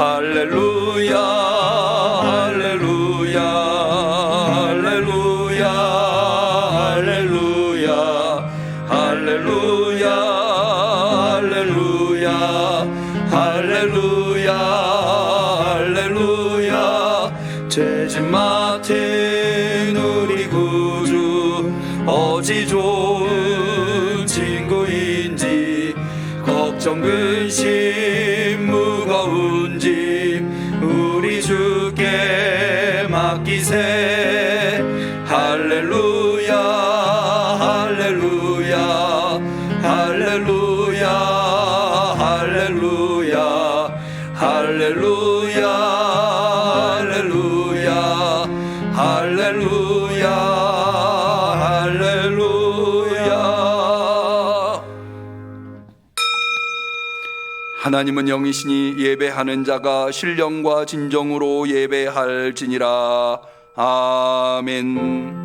할렐루야 할렐루야 할렐루야 할렐루야 할렐루야 할렐루야 할렐루야 할렐루야 죄짐 맡은 우리 구주 어찌 좋은 친구인지 걱정 근심 무거운 짐 우리 주께 맡기세 할렐루야 할렐루야 할렐루야 할렐루야 할렐루야 할렐루야 할렐루야 할렐루야. 하나님은 영이시니 예배하는 자가 신령과 진정으로 예배할지니라. 아멘.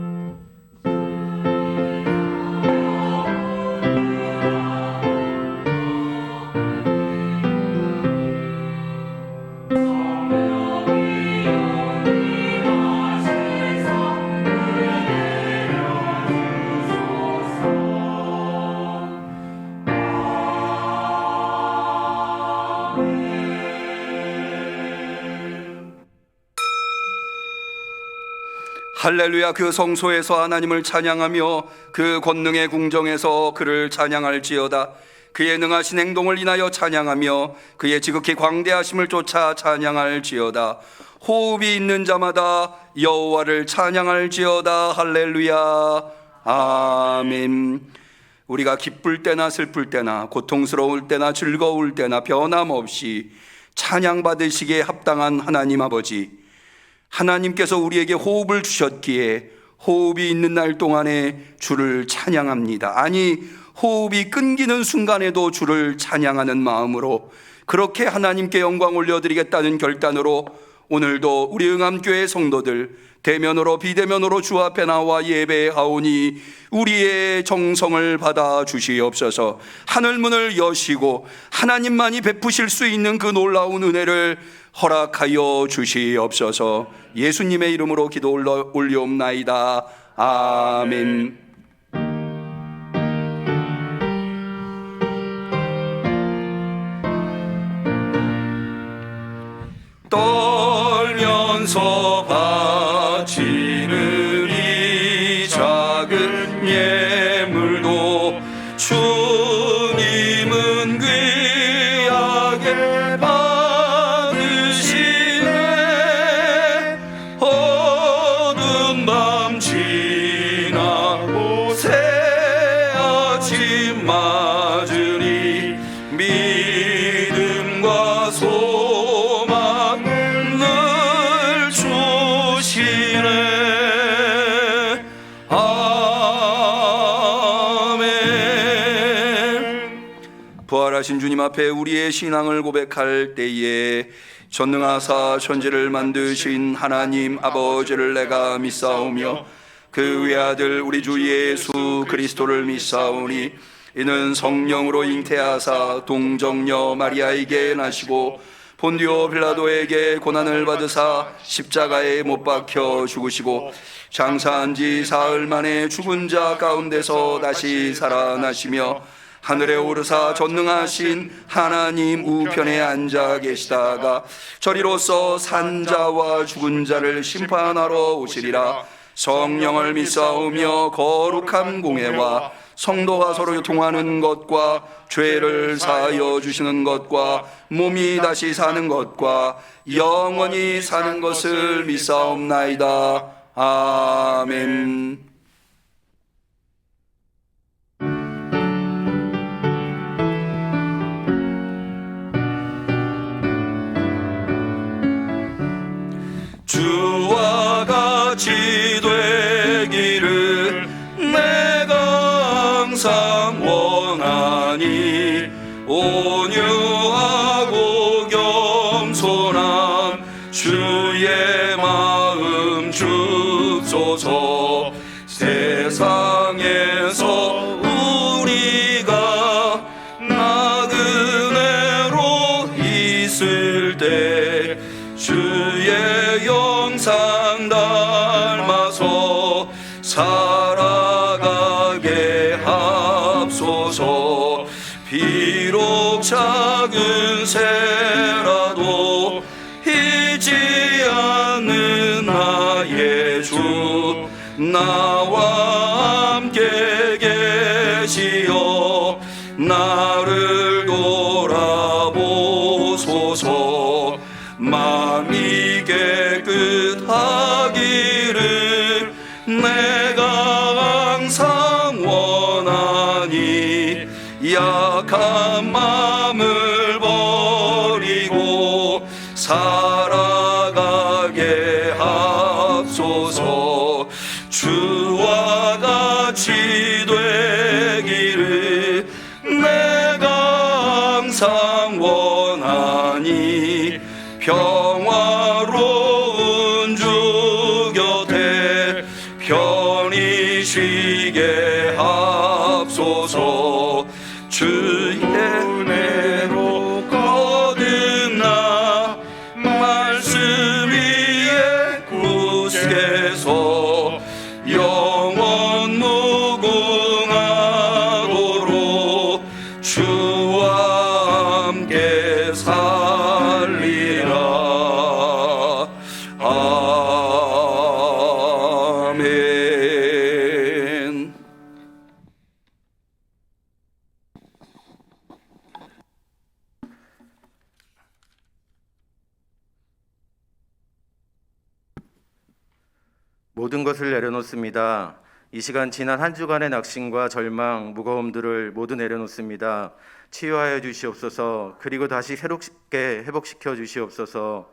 할렐루야. 그 성소에서 하나님을 찬양하며 그 권능의 궁정에서 그를 찬양할지어다. 그의 능하신 행동을 인하여 찬양하며 그의 지극히 광대하심을 쫓아 찬양할지어다. 호흡이 있는 자마다 여호와를 찬양할지어다. 할렐루야. 아멘. 우리가 기쁠 때나 슬플 때나 고통스러울 때나 즐거울 때나 변함없이 찬양받으시기에 합당한 하나님 아버지, 하나님께서 우리에게 호흡을 주셨기에 호흡이 있는 날 동안에 주를 찬양합니다. 아니, 호흡이 끊기는 순간에도 주를 찬양하는 마음으로 그렇게 하나님께 영광 올려드리겠다는 결단으로 오늘도 우리 응암교회 성도들 대면으로 비대면으로 주 앞에 나와 예배하오니 우리의 정성을 받아 주시옵소서. 하늘문을 여시고 하나님만이 베푸실 수 있는 그 놀라운 은혜를 허락하여 주시옵소서. 예수님의 이름으로 기도 올려옵나이다. 아멘. 떨면서 바치는 이 작은 예물도 주님은 귀하게 받으시네. 어두운 밤 지나고 새 아침 맞으니 믿음과 소망 늘 주시네. 부활하신 주님 앞에 우리의 신앙을 고백할 때에 전능하사 천지를 만드신 하나님 아버지를 내가 믿사오며 그 외아들 우리 주 예수 그리스도를 믿사오니 이는 성령으로 잉태하사 동정녀 마리아에게 나시고 본디오 빌라도에게 고난을 받으사 십자가에 못 박혀 죽으시고 장사한 지 사흘 만에 죽은 자 가운데서 다시 살아나시며 하늘에 오르사 전능하신 하나님 우편에 앉아 계시다가 저리로서 산자와 죽은 자를 심판하러 오시리라. 성령을 믿사오며 거룩한 공회와 성도가 서로 교통하는 것과 죄를 사하여 주시는 것과 몸이 다시 사는 것과 영원히 사는 것을 믿사옵나이다. 아멘. 주와 같이 되기를 내가 항상 원하니 온유하고 겸손한 주의 마음 주소서. 세상에서 우리가 나그네로 있을 때 살아가게 하소서. 비록 작은 새라도 잊지 않는 나의 주, 나와 함께 계시어 나를 돌아보소서. 마음이 깨끗하기를 내가 항상 원하니 약한 마음을 버리고 살아가게 하소서. 주와 같이 되기를 내가 항상 원하니 평화로운 주 곁에 편히 쉬게 하소서. 주의 은혜로 거듭나 말씀 위에 굳게서 영원 무궁하도록 주와 함께 살리라. 아멘. 모든 것을 내려놓습니다. 이 시간 지난 한 주간의 낙심과 절망, 무거움들을 모두 내려놓습니다. 치유하여 주시옵소서. 그리고 다시 새롭게 회복시켜 주시옵소서.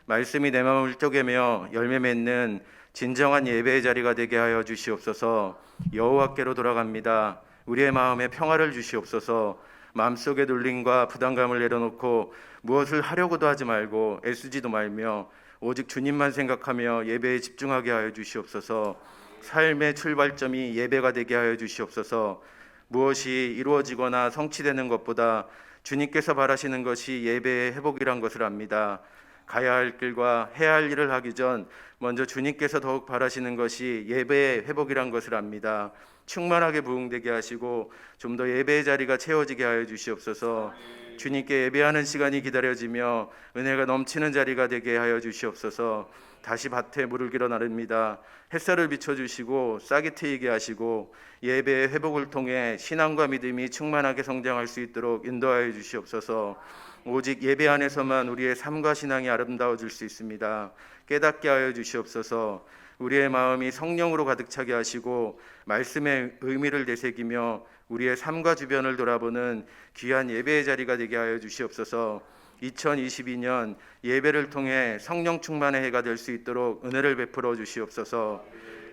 말씀이 내 마음을 쪼개며 열매 맺는 진정한 예배의 자리가 되게 하여 주시옵소서. 여호와께로 돌아갑니다. 우리의 마음에 평화를 주시옵소서. 마음속의 눌림과 부담감을 내려놓고 무엇을 하려고도 하지 말고 애쓰지도 말며 오직 주님만 생각하며 예배에 집중하게 하여 주시옵소서. 삶의 출발점이 예배가 되게 하여 주시옵소서. 무엇이 이루어지거나 성취되는 것보다 주님께서 바라시는 것이 예배의 회복이란 것을 압니다. 가야 할 길과 해야 할 일을 하기 전 먼저 주님께서 더욱 바라시는 것이 예배의 회복이란 것을 압니다. 충만하게 부흥되게 하시고 좀 더 예배의 자리가 채워지게 하여 주시옵소서. 주님께 예배하는 시간이 기다려지며 은혜가 넘치는 자리가 되게 하여 주시옵소서. 다시 밭에 물을 길어 나릅니다. 햇살을 비춰주시고 싹이 트이게 하시고 예배의 회복을 통해 신앙과 믿음이 충만하게 성장할 수 있도록 인도하여 주시옵소서. 오직 예배 안에서만 우리의 삶과 신앙이 아름다워질 수 있습니다. 깨닫게 하여 주시옵소서. 우리의 마음이 성령으로 가득 차게 하시고 말씀의 의미를 되새기며 우리의 삶과 주변을 돌아보는 귀한 예배의 자리가 되게 하여 주시옵소서. 2022년 예배를 통해 성령 충만의 해가 될 수 있도록 은혜를 베풀어 주시옵소서.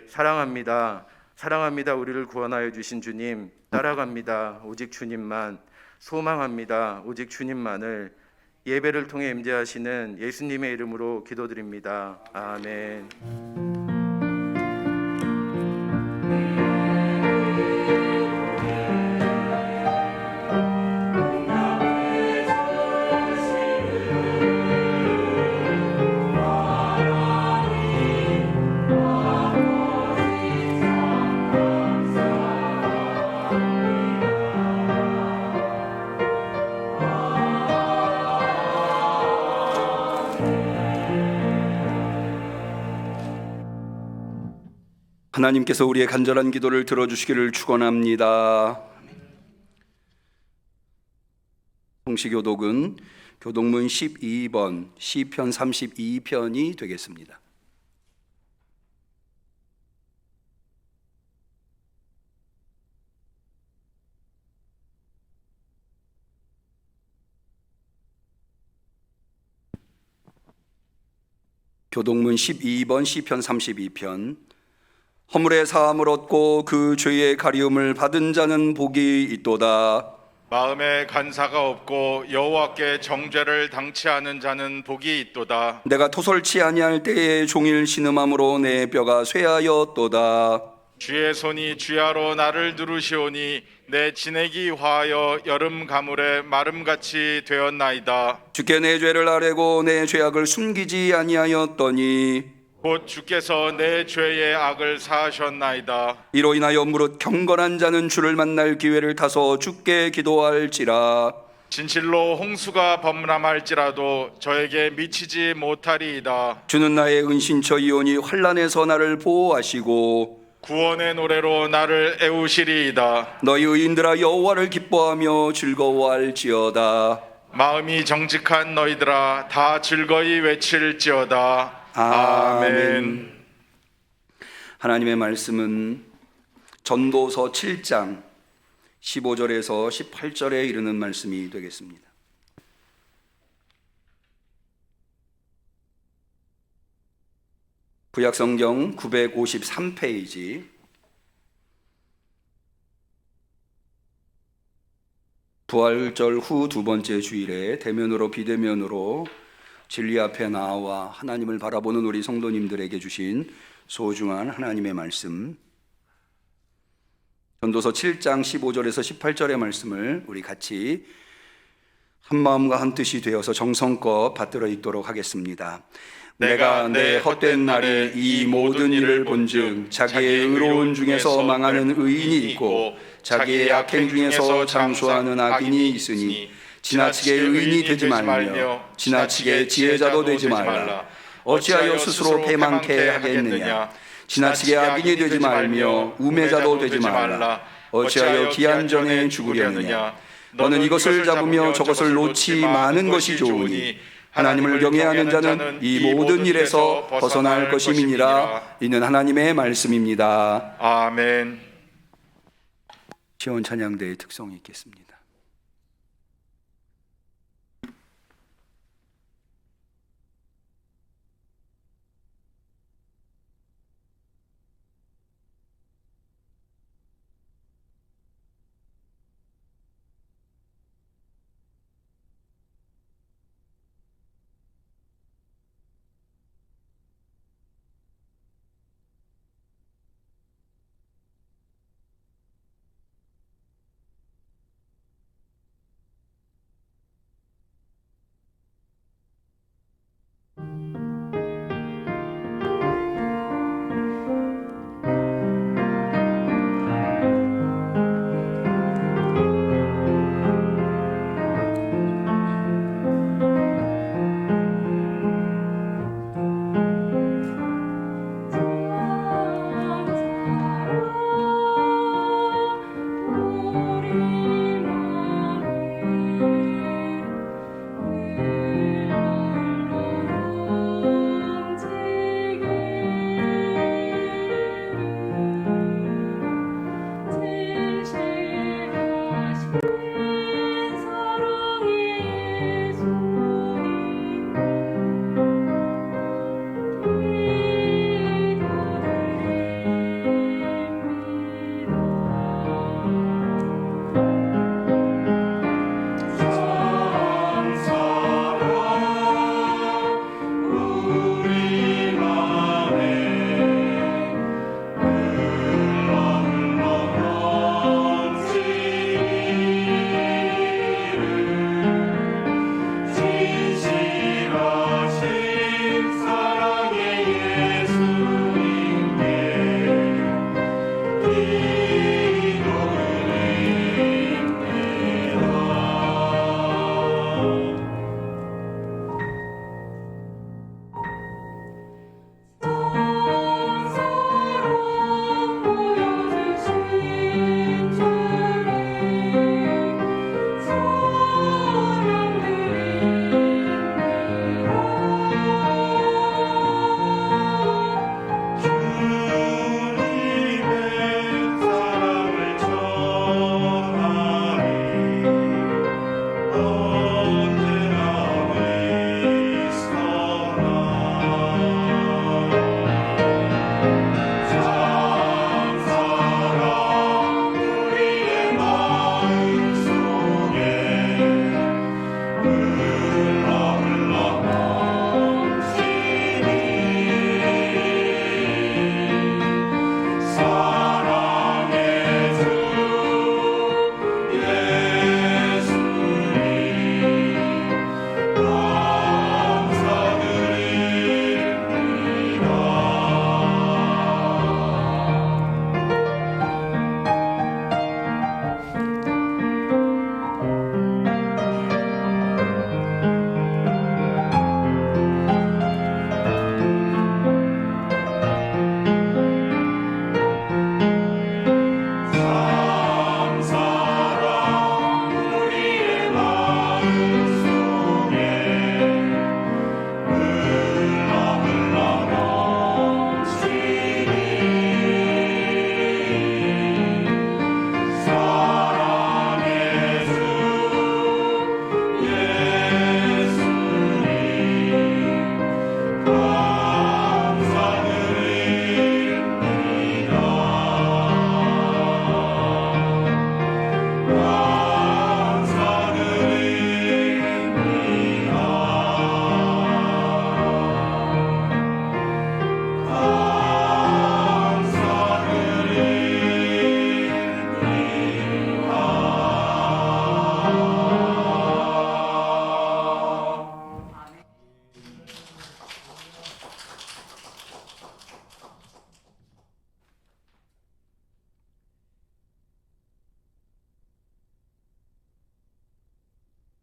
사랑합니다. 사랑합니다. 우리를 구원하여 주신 주님. 따라갑니다. 오직 주님만. 소망합니다. 오직 주님만을. 예배를 통해 임재하시는 예수님의 이름으로 기도드립니다. 아멘. 하나님께서 우리의 간절한 기도를 들어주시기를 축원합니다. 성시교독은 교독문 12번 시편 32편이 되겠습니다. 교독문 12번 시편 32편. 허물의 사함을 얻고 그 죄의 가리움을 받은 자는 복이 있도다. 마음에 간사가 없고 여호와께 정죄를 당치 않은 자는 복이 있도다. 내가 토설치 아니할 때에 종일 신음함으로 내 뼈가 쇠하였도다. 주의 손이 주야로 나를 누르시오니 내 진액이 화하여 여름 가물에 마름같이 되었나이다. 주께 내 죄를 아뢰고 내 죄악을 숨기지 아니하였더니 곧 주께서 내 죄의 악을 사하셨나이다. 이로 인하여 무릇 경건한 자는 주를 만날 기회를 타서 주께 기도할지라. 진실로 홍수가 범람할지라도 저에게 미치지 못하리이다. 주는 나의 은신처이오니 환난에서 나를 보호하시고 구원의 노래로 나를 애우시리이다. 너희 의인들아 여호와를 기뻐하며 즐거워할지어다. 마음이 정직한 너희들아 다 즐거이 외칠지어다. 아멘. 하나님의 말씀은 전도서 7장 15절에서 18절에 이르는 말씀이 되겠습니다. 구약성경 953페이지 부활절 후 두 번째 주일에 대면으로 비대면으로 진리 앞에 나와 하나님을 바라보는 우리 성도님들에게 주신 소중한 하나님의 말씀, 전도서 7장 15절에서 18절의 말씀을 우리 같이 한 마음과 한 뜻이 되어서 정성껏 받들어 읽도록 하겠습니다. 내가 내 헛된 날에 이 모든 일을 본즉 자기의 의로운 중에서 망하는 의인이 있고 자기의 악행 중에서 장수하는 악인이 있으니 지나치게 의인이 되지 말며 지나치게 지혜자도 되지 말라. 어찌하여 스스로 패망케 하겠느냐. 지나치게 악인이 되지 말며 우매자도 되지 말라. 어찌하여 기한 전에 죽으려느냐. 너는 이것을 잡으며 저것을 놓지 마는 것이 좋으니 하나님을 경외하는 자는 이 모든 일에서 벗어날 것임이니라. 이는 하나님의 말씀입니다. 아멘. 시온 찬양대의 특성이 있겠습니다.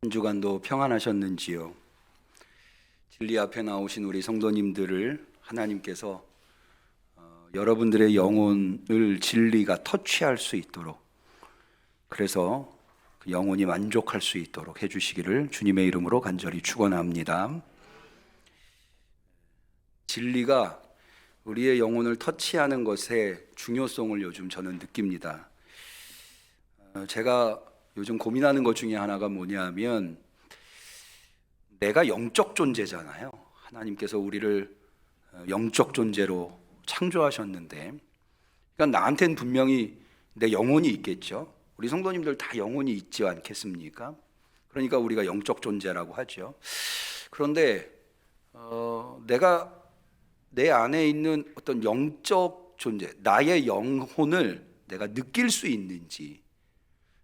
한 주간도 평안하셨는지요? 진리 앞에 나오신 우리 성도님들을 하나님께서 여러분들의 영혼을 진리가 터치할 수 있도록, 그래서 그 영혼이 만족할 수 있도록 해주시기를 주님의 이름으로 간절히 축원합니다. 진리가 우리의 영혼을 터치하는 것의 중요성을 요즘 저는 느낍니다. 제가 요즘 고민하는 것 중에 하나가 뭐냐면, 내가 영적 존재잖아요. 하나님께서 우리를 영적 존재로 창조하셨는데, 그러니까 나한테는 분명히 내 영혼이 있겠죠. 우리 성도님들 다 영혼이 있지 않겠습니까? 그러니까 우리가 영적 존재라고 하죠. 그런데 내가 내 안에 있는 어떤 영적 존재, 나의 영혼을 내가 느낄 수 있는지.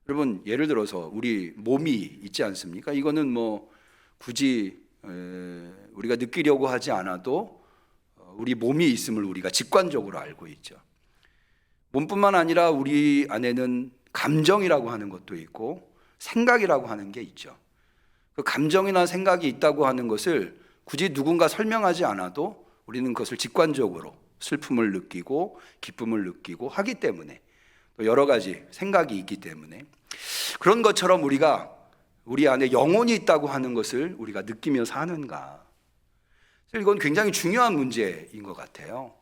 여러분, 예를 들어서 우리 몸이 있지 않습니까? 이거는 뭐 굳이 우리가 느끼려고 하지 않아도 우리 몸이 있음을 우리가 직관적으로 알고 있죠. 몸뿐만 아니라 우리 안에는 감정이라고 하는 것도 있고 생각이라고 하는 게 있죠. 그 감정이나 생각이 있다고 하는 것을 굳이 누군가 설명하지 않아도 우리는 그것을 직관적으로 슬픔을 느끼고 기쁨을 느끼고 하기 때문에, 또 여러 가지 생각이 있기 때문에, 그런 것처럼 우리가 우리 안에 영혼이 있다고 하는 것을 우리가 느끼며 사는가. 이건 굉장히 중요한 문제인 것 같아요.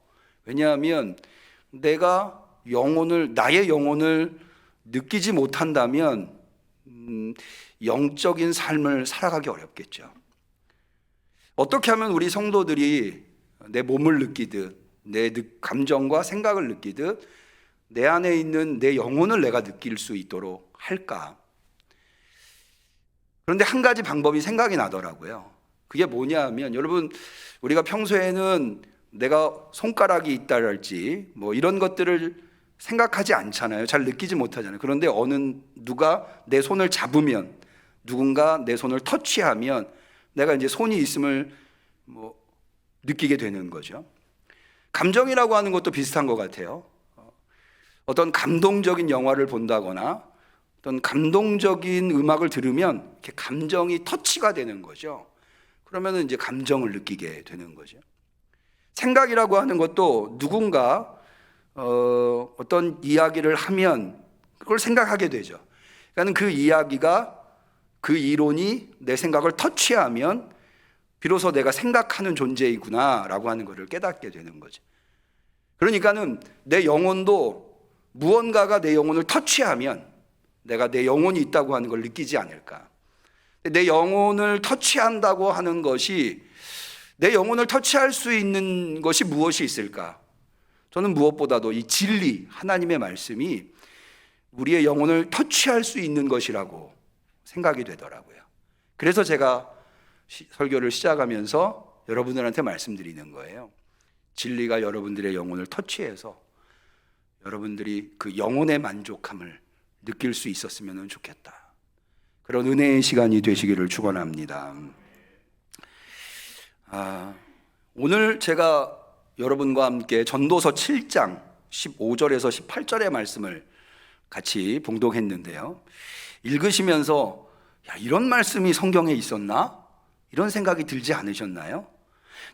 왜냐하면 내가 나의 영혼을 느끼지 못한다면 영적인 삶을 살아가기 어렵겠죠. 어떻게 하면 우리 성도들이 내 몸을 느끼듯, 내 감정과 생각을 느끼듯 내 안에 있는 내 영혼을 내가 느낄 수 있도록 할까? 그런데 한 가지 방법이 생각이 나더라고요. 그게 뭐냐 하면, 여러분, 우리가 평소에는 내가 손가락이 있다랄지 뭐 이런 것들을 생각하지 않잖아요. 잘 느끼지 못하잖아요. 그런데 누가 내 손을 잡으면, 누군가 내 손을 터치하면 내가 이제 손이 있음을 느끼게 되는 거죠. 감정이라고 하는 것도 비슷한 것 같아요. 어떤 감동적인 영화를 본다거나 어떤 감동적인 음악을 들으면 이렇게 감정이 터치가 되는 거죠. 그러면 이제 감정을 느끼게 되는 거죠. 생각이라고 하는 것도 누군가 어떤 이야기를 하면 그걸 생각하게 되죠. 그러니까 그 이야기가, 그 이론이 내 생각을 터치하면 비로소 내가 생각하는 존재이구나라고 하는 것을 깨닫게 되는 거죠. 그러니까는 내 영혼도 무언가가 내 영혼을 터치하면 내가 내 영혼이 있다고 하는 걸 느끼지 않을까. 내 영혼을 터치한다고 하는 것이, 내 영혼을 터치할 수 있는 것이 무엇이 있을까? 저는 무엇보다도 이 진리, 하나님의 말씀이 우리의 영혼을 터치할 수 있는 것이라고 생각이 되더라고요. 그래서 제가 설교를 시작하면서 여러분들한테 말씀드리는 거예요. 진리가 여러분들의 영혼을 터치해서 여러분들이 그 영혼의 만족함을 느낄 수 있었으면 좋겠다. 그런 은혜의 시간이 되시기를 축원합니다. 오늘 제가 여러분과 함께 전도서 7장 15절에서 18절의 말씀을 같이 봉독했는데요. 읽으시면서 이런 말씀이 성경에 있었나? 이런 생각이 들지 않으셨나요?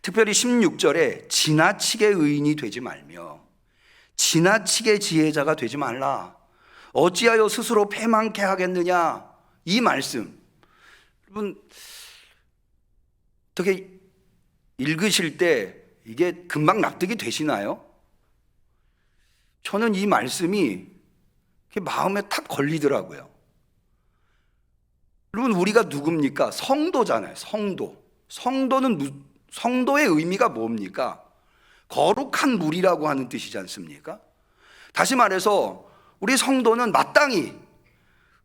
특별히 16절에 지나치게 의인이 되지 말며 지나치게 지혜자가 되지 말라. 어찌하여 스스로 패망케 하겠느냐. 이 말씀, 여러분 어떻게 읽으실 때 이게 금방 납득이 되시나요? 저는 이 말씀이 마음에 탁 걸리더라고요. 여러분, 우리가 누굽니까? 성도잖아요. 성도의 의미가 뭡니까? 거룩한 무리라고 하는 뜻이지 않습니까? 다시 말해서 우리 성도는 마땅히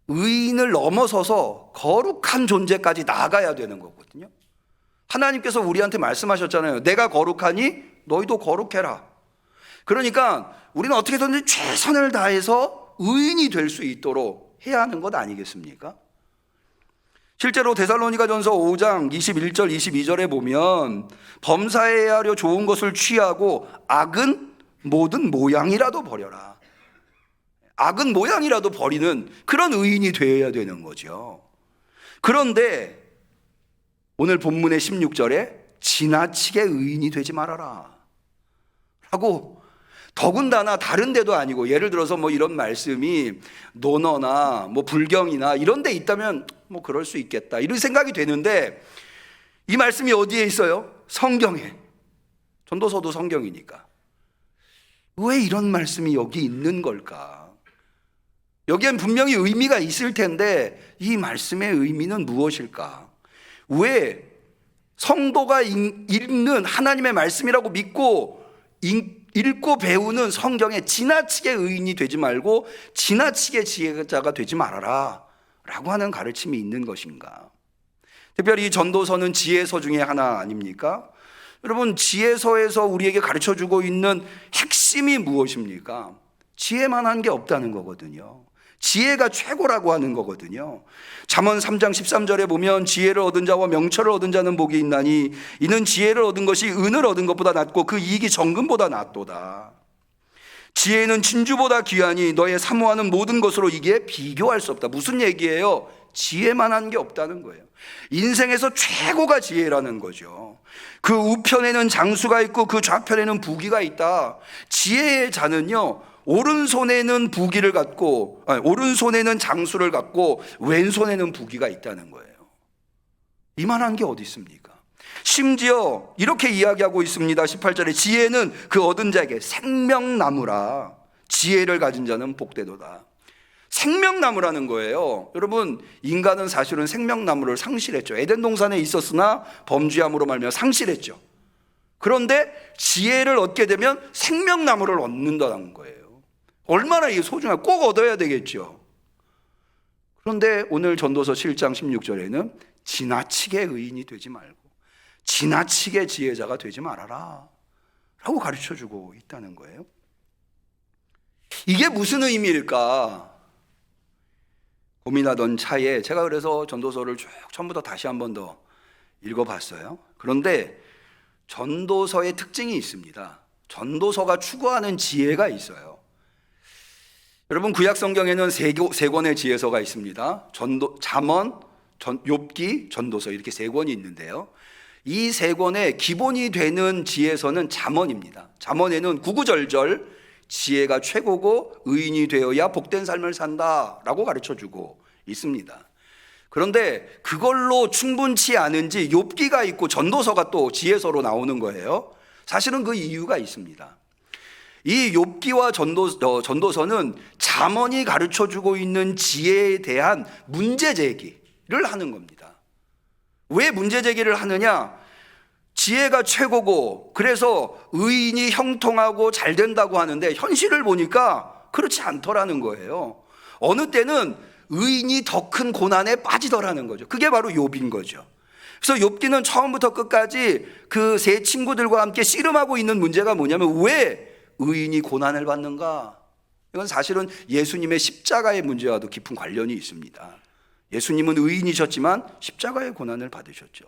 의인을 넘어서서 거룩한 존재까지 나아가야 되는 거거든요. 하나님께서 우리한테 말씀하셨잖아요. 내가 거룩하니 너희도 거룩해라. 그러니까 우리는 어떻게든지 최선을 다해서 의인이 될 수 있도록 해야 하는 것 아니겠습니까? 실제로 데살로니가전서 5장 21절 22절에 보면 범사에 하려 좋은 것을 취하고 악은 모든 모양이라도 버려라. 악은 모양이라도 버리는 그런 의인이 되어야 되는 거죠. 그런데 오늘 본문의 16절에 지나치게 의인이 되지 말아라 라고, 더군다나 다른 데도 아니고, 예를 들어서 뭐 이런 말씀이 논어나 뭐 불경이나 이런 데 있다면 뭐 그럴 수 있겠다 이런 생각이 되는데, 이 말씀이 어디에 있어요? 성경에. 전도서도 성경이니까. 왜 이런 말씀이 여기 있는 걸까? 여기엔 분명히 의미가 있을 텐데 이 말씀의 의미는 무엇일까? 왜 성도가 읽는 하나님의 말씀이라고 믿고 읽고 배우는 성경에 지나치게 의인이 되지 말고 지나치게 지혜자가 되지 말아라 라고 하는 가르침이 있는 것인가? 특별히 전도서는 지혜서 중에 하나 아닙니까? 여러분, 지혜서에서 우리에게 가르쳐주고 있는 핵심이 무엇입니까? 지혜만한 게 없다는 거거든요. 지혜가 최고라고 하는 거거든요. 잠언 3장 13절에 보면 지혜를 얻은 자와 명철을 얻은 자는 복이 있나니 이는 지혜를 얻은 것이 은을 얻은 것보다 낫고 그 이익이 정금보다 낫도다. 지혜는 진주보다 귀하니 너의 사모하는 모든 것으로 이게 비교할 수 없다. 무슨 얘기예요? 지혜만한 게 없다는 거예요. 인생에서 최고가 지혜라는 거죠. 그 우편에는 장수가 있고 그 좌편에는 부귀가 있다. 지혜의 자는요, 오른손에는 부귀를 갖고, 오른손에는 장수를 갖고 왼손에는 부귀가 있다는 거예요. 이만한 게 어디 있습니까? 심지어 이렇게 이야기하고 있습니다. 18절에 지혜는 그 얻은 자에게 생명나무라. 지혜를 가진 자는 복되도다. 생명나무라는 거예요. 여러분, 인간은 사실은 생명나무를 상실했죠. 에덴 동산에 있었으나 범죄함으로 말미암아 상실했죠. 그런데 지혜를 얻게 되면 생명나무를 얻는다는 거예요. 얼마나 이게 소중하고 꼭 얻어야 되겠죠. 그런데 오늘 전도서 7장 16절에는 지나치게 의인이 되지 말고 지나치게 지혜자가 되지 말아라 라고 가르쳐주고 있다는 거예요. 이게 무슨 의미일까 고민하던 차에 제가 그래서 전도서를 쭉 처음부터 다시 한 번 더 읽어봤어요. 그런데 전도서의 특징이 있습니다. 전도서가 추구하는 지혜가 있어요. 여러분, 구약 성경에는 세 권의 지혜서가 있습니다. 잠언, 욥기, 전도서 이렇게 세 권이 있는데요. 이 세 권의 기본이 되는 지혜서는 잠언입니다. 잠언에는 구구절절 지혜가 최고고 의인이 되어야 복된 삶을 산다라고 가르쳐주고 있습니다. 그런데 그걸로 충분치 않은지 욥기가 있고 전도서가 또 지혜서로 나오는 거예요. 사실은 그 이유가 있습니다. 이 욥기와 전도서는 잠언이 가르쳐주고 있는 지혜에 대한 문제 제기를 하는 겁니다. 왜 문제 제기를 하느냐? 지혜가 최고고 그래서 의인이 형통하고 잘 된다고 하는데 현실을 보니까 그렇지 않더라는 거예요. 어느 때는 의인이 더 큰 고난에 빠지더라는 거죠. 그게 바로 욥인 거죠. 그래서 욥기는 처음부터 끝까지 그 세 친구들과 함께 씨름하고 있는 문제가 뭐냐면 왜 의인이 고난을 받는가? 이건 사실은 예수님의 십자가의 문제와도 깊은 관련이 있습니다. 예수님은 의인이셨지만 십자가의 고난을 받으셨죠.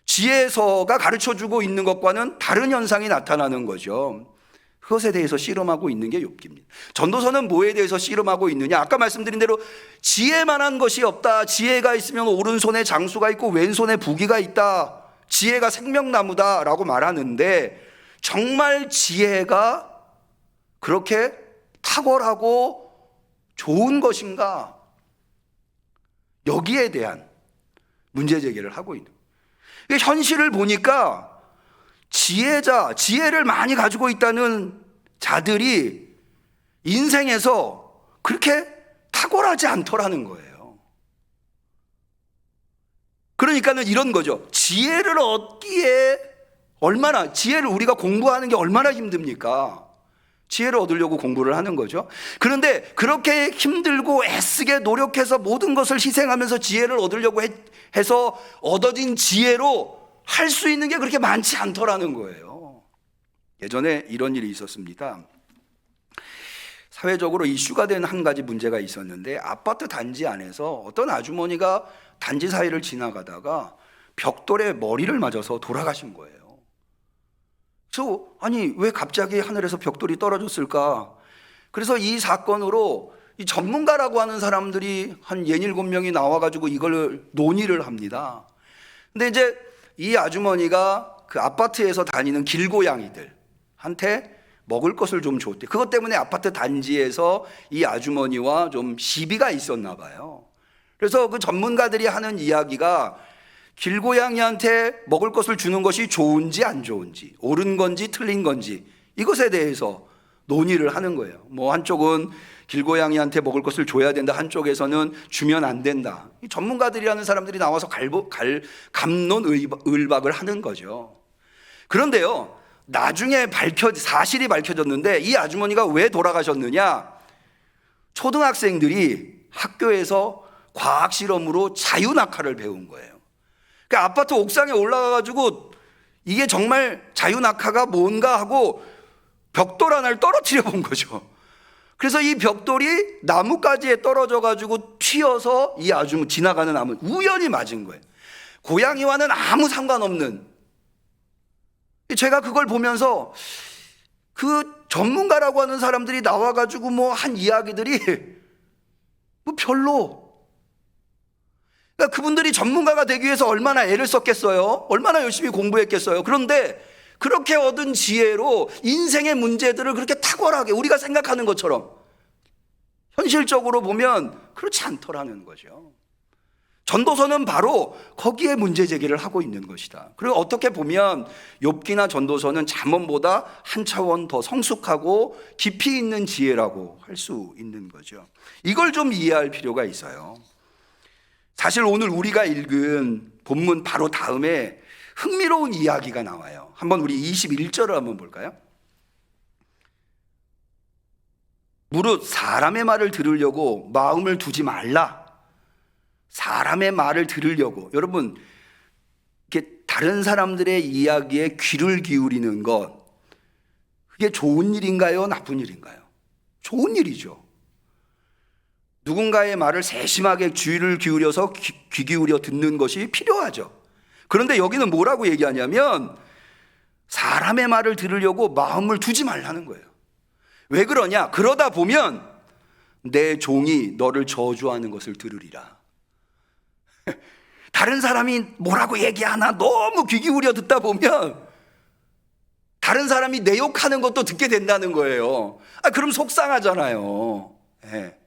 지혜서가 가르쳐주고 있는 것과는 다른 현상이 나타나는 거죠. 그것에 대해서 씨름하고 있는 게 욥기입니다. 전도서는 뭐에 대해서 씨름하고 있느냐? 아까 말씀드린 대로 지혜만한 것이 없다. 지혜가 있으면 오른손에 장수가 있고 왼손에 부귀가 있다. 지혜가 생명나무다라고 말하는데 정말 지혜가 그렇게 탁월하고 좋은 것인가? 여기에 대한 문제 제기를 하고 있는 거예요. 현실을 보니까 지혜를 많이 가지고 있다는 자들이 인생에서 그렇게 탁월하지 않더라는 거예요. 그러니까는 이런 거죠. 지혜를 얻기에 지혜를 우리가 공부하는 게 얼마나 힘듭니까? 지혜를 얻으려고 공부를 하는 거죠. 그런데 그렇게 힘들고 애쓰게 노력해서 모든 것을 희생하면서 지혜를 얻으려고 해서 얻어진 지혜로 할 수 있는 게 그렇게 많지 않더라는 거예요. 예전에 이런 일이 있었습니다. 사회적으로 이슈가 된 한 가지 문제가 있었는데 아파트 단지 안에서 어떤 아주머니가 단지 사이를 지나가다가 벽돌에 머리를 맞아서 돌아가신 거예요. 그래서 아니 왜 갑자기 하늘에서 벽돌이 떨어졌을까? 그래서 이 사건으로 이 전문가라고 하는 사람들이 한 67명이 나와가지고 이걸 논의를 합니다. 근데 이제 이 아주머니가 그 아파트에서 다니는 길고양이들한테 먹을 것을 좀 줬대. 그것 때문에 아파트 단지에서 이 아주머니와 좀 시비가 있었나 봐요. 그래서 그 전문가들이 하는 이야기가 길고양이한테 먹을 것을 주는 것이 좋은지 안 좋은지, 옳은 건지 틀린 건지, 이것에 대해서 논의를 하는 거예요. 뭐 한쪽은 길고양이한테 먹을 것을 줘야 된다, 한쪽에서는 주면 안 된다. 이 전문가들이라는 사람들이 나와서 갑론을박을 하는 거죠. 그런데요, 나중에 사실이 밝혀졌는데 이 아주머니가 왜 돌아가셨느냐? 초등학생들이 학교에서 과학 실험으로 자유낙하를 배운 거예요. 그러니까 아파트 옥상에 올라가가지고 이게 정말 자유낙하가 뭔가 하고 벽돌 하나를 떨어뜨려 본 거죠. 그래서 이 벽돌이 나뭇가지에 떨어져가지고 튀어서 이 지나가는 나무 우연히 맞은 거예요. 고양이와는 아무 상관없는. 제가 그걸 보면서 그 전문가라고 하는 사람들이 나와가지고 뭐 한 이야기들이 뭐 별로. 그러니까 그분들이 전문가가 되기 위해서 얼마나 애를 썼겠어요? 얼마나 열심히 공부했겠어요? 그런데 그렇게 얻은 지혜로 인생의 문제들을 그렇게 탁월하게 우리가 생각하는 것처럼 현실적으로 보면 그렇지 않더라는 거죠. 전도서는 바로 거기에 문제 제기를 하고 있는 것이다. 그리고 어떻게 보면 욥기나 전도서는 잠언보다 한 차원 더 성숙하고 깊이 있는 지혜라고 할 수 있는 거죠. 이걸 좀 이해할 필요가 있어요. 사실 오늘 우리가 읽은 본문 바로 다음에 흥미로운 이야기가 나와요. 한번 우리 21절을 한번 볼까요? 무릇 사람의 말을 들으려고 마음을 두지 말라. 사람의 말을 들으려고. 여러분, 이렇게 다른 사람들의 이야기에 귀를 기울이는 것, 그게 좋은 일인가요? 나쁜 일인가요? 좋은 일이죠. 누군가의 말을 세심하게 귀를 기울여서 귀 기울여 듣는 것이 필요하죠. 그런데 여기는 뭐라고 얘기하냐면 사람의 말을 들으려고 마음을 두지 말라는 거예요. 왜 그러냐? 그러다 보면 내 종이 너를 저주하는 것을 들으리라. 다른 사람이 뭐라고 얘기하나 너무 귀 기울여 듣다 보면 다른 사람이 내 욕하는 것도 듣게 된다는 거예요. 그럼 속상하잖아요. 네.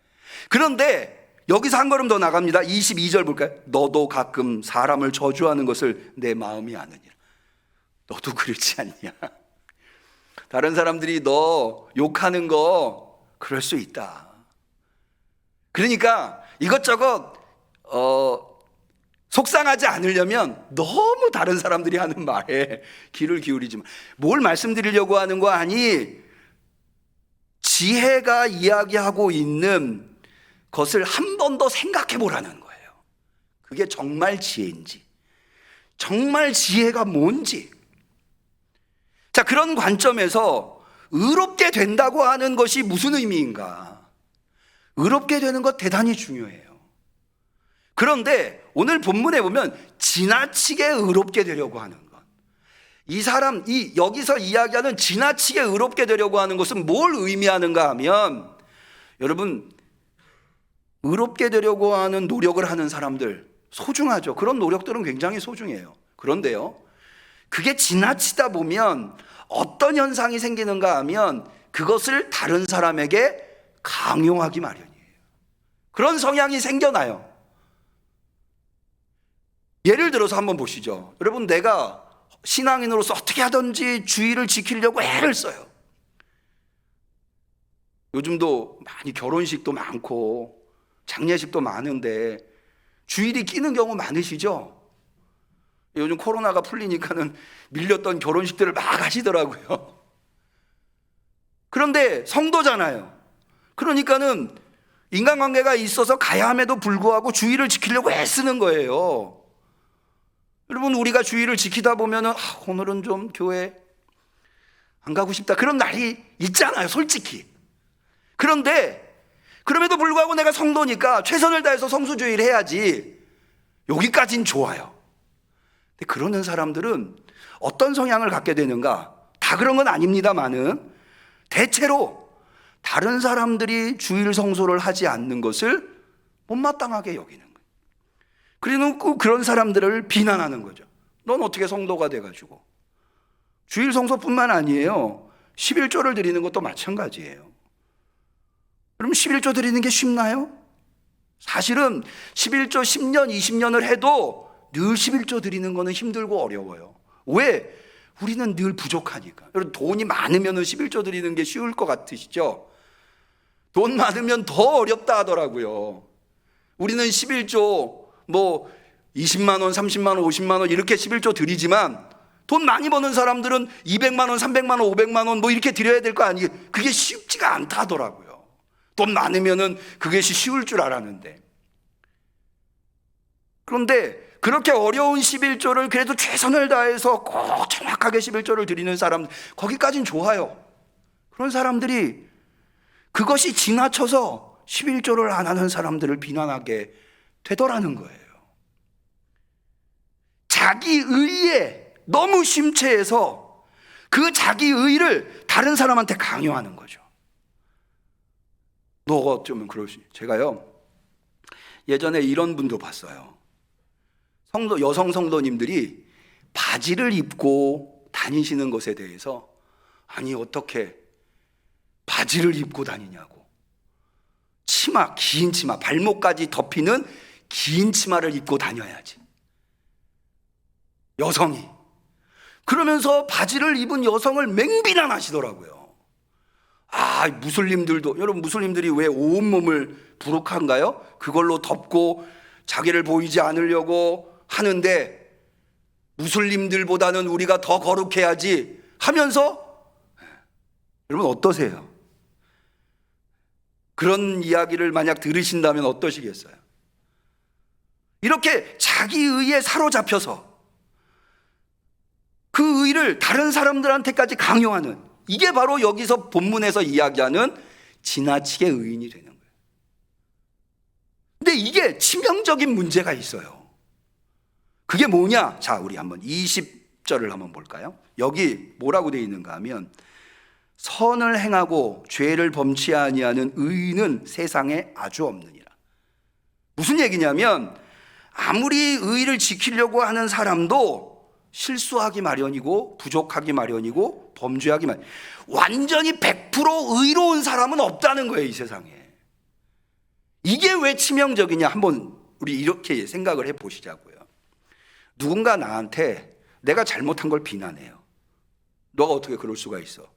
그런데 여기서 한 걸음 더 나갑니다. 22절 볼까요? 너도 가끔 사람을 저주하는 것을 내 마음이 아느니라. 너도 그렇지 않냐? 다른 사람들이 너 욕하는 거 그럴 수 있다. 그러니까 이것저것 속상하지 않으려면 너무 다른 사람들이 하는 말에 귀를 기울이지 마. 뭘 말씀드리려고 하는 거 아니? 지혜가 이야기하고 있는 것을 한 번 더 생각해 보라는 거예요. 그게 정말 지혜인지, 정말 지혜가 뭔지. 자, 그런 관점에서 의롭게 된다고 하는 것이 무슨 의미인가? 의롭게 되는 것 대단히 중요해요. 그런데 오늘 본문에 보면 지나치게 의롭게 되려고 하는 것. 여기서 이야기하는 지나치게 의롭게 되려고 하는 것은 뭘 의미하는가 하면, 여러분, 의롭게 되려고 하는 노력을 하는 사람들 소중하죠. 그런 노력들은 굉장히 소중해요. 그런데요, 그게 지나치다 보면 어떤 현상이 생기는가 하면 그것을 다른 사람에게 강요하기 마련이에요. 그런 성향이 생겨나요. 예를 들어서 한번 보시죠. 여러분, 내가 신앙인으로서 어떻게 하든지 주의를 지키려고 애를 써요. 요즘도 많이 결혼식도 많고 장례식도 많은데 주일이 끼는 경우 많으시죠? 요즘 코로나가 풀리니까는 밀렸던 결혼식들을 막 하시더라고요. 그런데 성도잖아요. 그러니까는 인간관계가 있어서 가야 함에도 불구하고 주의를 지키려고 애쓰는 거예요. 여러분, 우리가 주의를 지키다 보면은 오늘은 좀 교회 안 가고 싶다, 그런 날이 있잖아요, 솔직히. 그런데 그럼에도 불구하고 내가 성도니까 최선을 다해서 성수주의를 해야지. 여기까진 좋아요. 근데 그러는 사람들은 어떤 성향을 갖게 되는가? 다 그런 건 아닙니다만은 대체로 다른 사람들이 주일 성소를 하지 않는 것을 못마땅하게 여기는 거예요. 그리고 그런 사람들을 비난하는 거죠. 넌 어떻게 성도가 돼가지고. 주일 성소뿐만 아니에요. 11조를 드리는 것도 마찬가지예요. 그럼 11조 드리는 게 쉽나요? 사실은 11조 10년, 20년을 해도 늘 11조 드리는 거는 힘들고 어려워요. 왜? 우리는 늘 부족하니까. 여러분, 돈이 많으면 11조 드리는 게 쉬울 것 같으시죠? 돈 많으면 더 어렵다 하더라고요. 우리는 11조 20만 원, 30만 원, 50만 원 이렇게 11조 드리지만 돈 많이 버는 사람들은 200만 원, 300만 원, 500만 원 이렇게 드려야 될 거 아니에요. 그게 쉽지가 않다 하더라고요. 돈 많으면은 그것이 쉬울 줄 알았는데. 그런데 그렇게 어려운 11조를 그래도 최선을 다해서 꼭 정확하게 11조를 드리는 사람, 거기까진 좋아요. 그런 사람들이 그것이 지나쳐서 11조를 안 하는 사람들을 비난하게 되더라는 거예요. 자기 의에 너무 심취해서 그 자기 의를 다른 사람한테 강요하는 거죠. 너가 어쩌면 그러시. 제가요, 예전에 이런 분도 봤어요. 여성 성도님들이 바지를 입고 다니시는 것에 대해서, 아니 어떻게 바지를 입고 다니냐고. 치마, 긴 치마, 발목까지 덮이는 긴 치마를 입고 다녀야지, 여성이. 그러면서 바지를 입은 여성을 맹비난하시더라고요. 무슬림들도, 여러분 무슬림들이 왜 온몸을 부룩한가요? 그걸로 덮고 자기를 보이지 않으려고 하는데 무슬림들보다는 우리가 더 거룩해야지 하면서, 여러분 어떠세요? 그런 이야기를 만약 들으신다면 어떠시겠어요? 이렇게 자기 의에 사로잡혀서 그 의를 다른 사람들한테까지 강요하는, 이게 바로 여기서 본문에서 이야기하는 지나치게 의인이 되는 거예요. 근데 이게 치명적인 문제가 있어요. 그게 뭐냐? 자, 우리 한번 20절을 한번 볼까요? 여기 뭐라고 되어 있는가 하면, 선을 행하고 죄를 범치 아니하는 의인은 세상에 아주 없느니라. 무슨 얘기냐면, 아무리 의를 지키려고 하는 사람도 실수하기 마련이고 부족하기 마련이고 범죄하기 마련. 완전히 100% 의로운 사람은 없다는 거예요, 이 세상에. 이게 왜 치명적이냐? 한번 우리 이렇게 생각을 해보시자고요. 누군가 나한테 내가 잘못한 걸 비난해요. 너가 어떻게 그럴 수가 있어?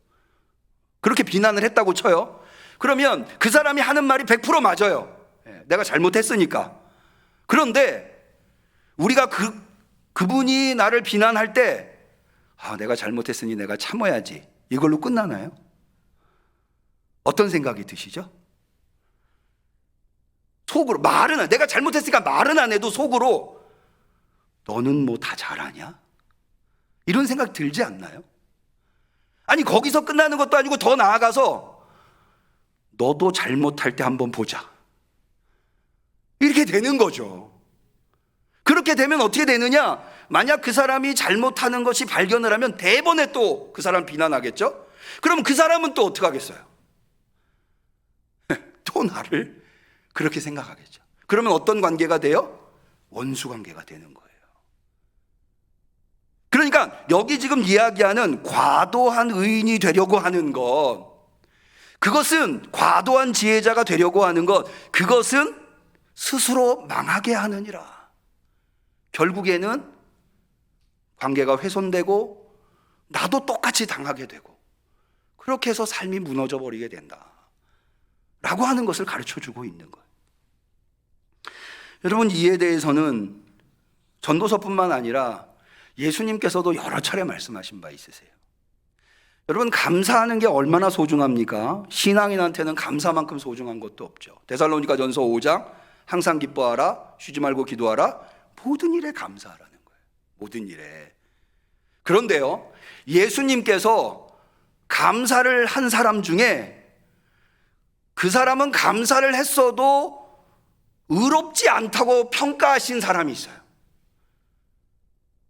그렇게 비난을 했다고 쳐요. 그러면 그 사람이 하는 말이 100% 맞아요. 내가 잘못했으니까. 그런데 우리가 그분이 나를 비난할 때, 내가 잘못했으니 내가 참아야지, 이걸로 끝나나요? 어떤 생각이 드시죠? 속으로 말은, 내가 잘못했으니까 말은 안 해도 속으로 너는 뭐 다 잘하냐? 이런 생각 들지 않나요? 아니, 거기서 끝나는 것도 아니고 더 나아가서 너도 잘못할 때 한번 보자, 이렇게 되는 거죠. 그렇게 되면 어떻게 되느냐? 만약 그 사람이 잘못하는 것이 발견을 하면 대번에 또 그 사람 비난하겠죠? 그럼 그 사람은 또 어떻게 하겠어요? 또 나를 그렇게 생각하겠죠. 그러면 어떤 관계가 돼요? 원수 관계가 되는 거예요. 그러니까 여기 지금 이야기하는 과도한 의인이 되려고 하는 것, 그것은 과도한 지혜자가 되려고 하는 것, 그것은 스스로 망하게 하느니라. 결국에는 관계가 훼손되고 나도 똑같이 당하게 되고, 그렇게 해서 삶이 무너져 버리게 된다 라고 하는 것을 가르쳐주고 있는 거예요. 여러분, 이에 대해서는 전도서뿐만 아니라 예수님께서도 여러 차례 말씀하신 바 있으세요. 여러분, 감사하는 게 얼마나 소중합니까? 신앙인한테는 감사만큼 소중한 것도 없죠. 데살로니가전서 5장, 항상 기뻐하라, 쉬지 말고 기도하라, 모든 일에 감사하라는 거예요. 모든 일에. 그런데요, 예수님께서 감사를 한 사람 중에 그 사람은 감사를 했어도 의롭지 않다고 평가하신 사람이 있어요.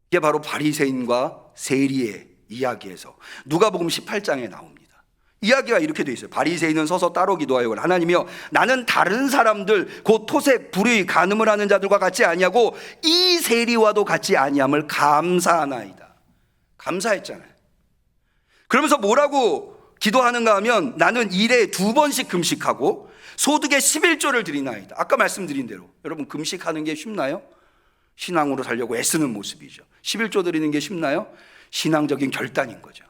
이게 바로 바리새인과 세리의 이야기에서 누가복음 18장에 나옵니다. 이야기가 이렇게 돼 있어요. 바리새인은 서서 따로 기도하여 하나님이여 나는 다른 사람들 곧 토색, 불의, 간음을 하는 자들과 같이 아니하고 이 세리와도 같이 아니함을 감사하나이다. 감사했잖아요. 그러면서 뭐라고 기도하는가 하면 나는 일에 2번씩 금식하고 소득의 11조를 드리나이다. 아까 말씀드린 대로 여러분 금식하는 게 쉽나요? 신앙으로 살려고 애쓰는 모습이죠. 11조 드리는 게 쉽나요? 신앙적인 결단인 거죠.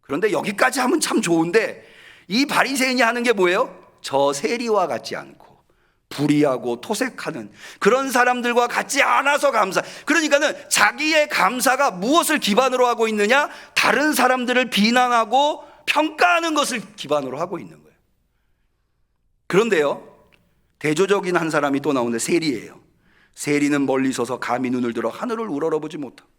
그런데 여기까지 하면 참 좋은데 이 바리새인이 하는 게 뭐예요? 저 세리와 같지 않고 불의하고 토색하는 그런 사람들과 같지 않아서 감사. 그러니까는 자기의 감사가 무엇을 기반으로 하고 있느냐? 다른 사람들을 비난하고 평가하는 것을 기반으로 하고 있는 거예요. 그런데요, 대조적인 한 사람이 또 나오는데 세리예요. 세리는 멀리 서서 감히 눈을 들어 하늘을 우러러보지 못하고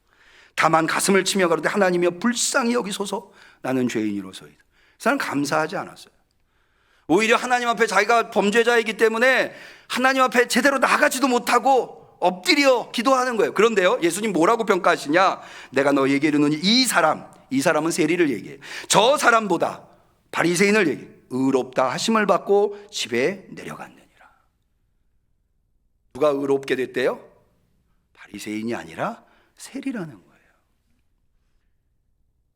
다만 가슴을 치며 가로되 하나님이여 불쌍히 여기소서 나는 죄인이로소이다. 그 사람은 감사하지 않았어요. 오히려 하나님 앞에 자기가 범죄자이기 때문에 하나님 앞에 제대로 나가지도 못하고 엎드려 기도하는 거예요. 그런데요, 예수님 뭐라고 평가하시냐? 내가 너희에게 이르노니 이 사람은 세리를 얘기해요. 저 사람보다 바리새인을 얘기해요. 의롭다 하심을 받고 집에 내려갔느니라. 누가 의롭게 됐대요? 바리새인이 아니라 세리라는 거예요.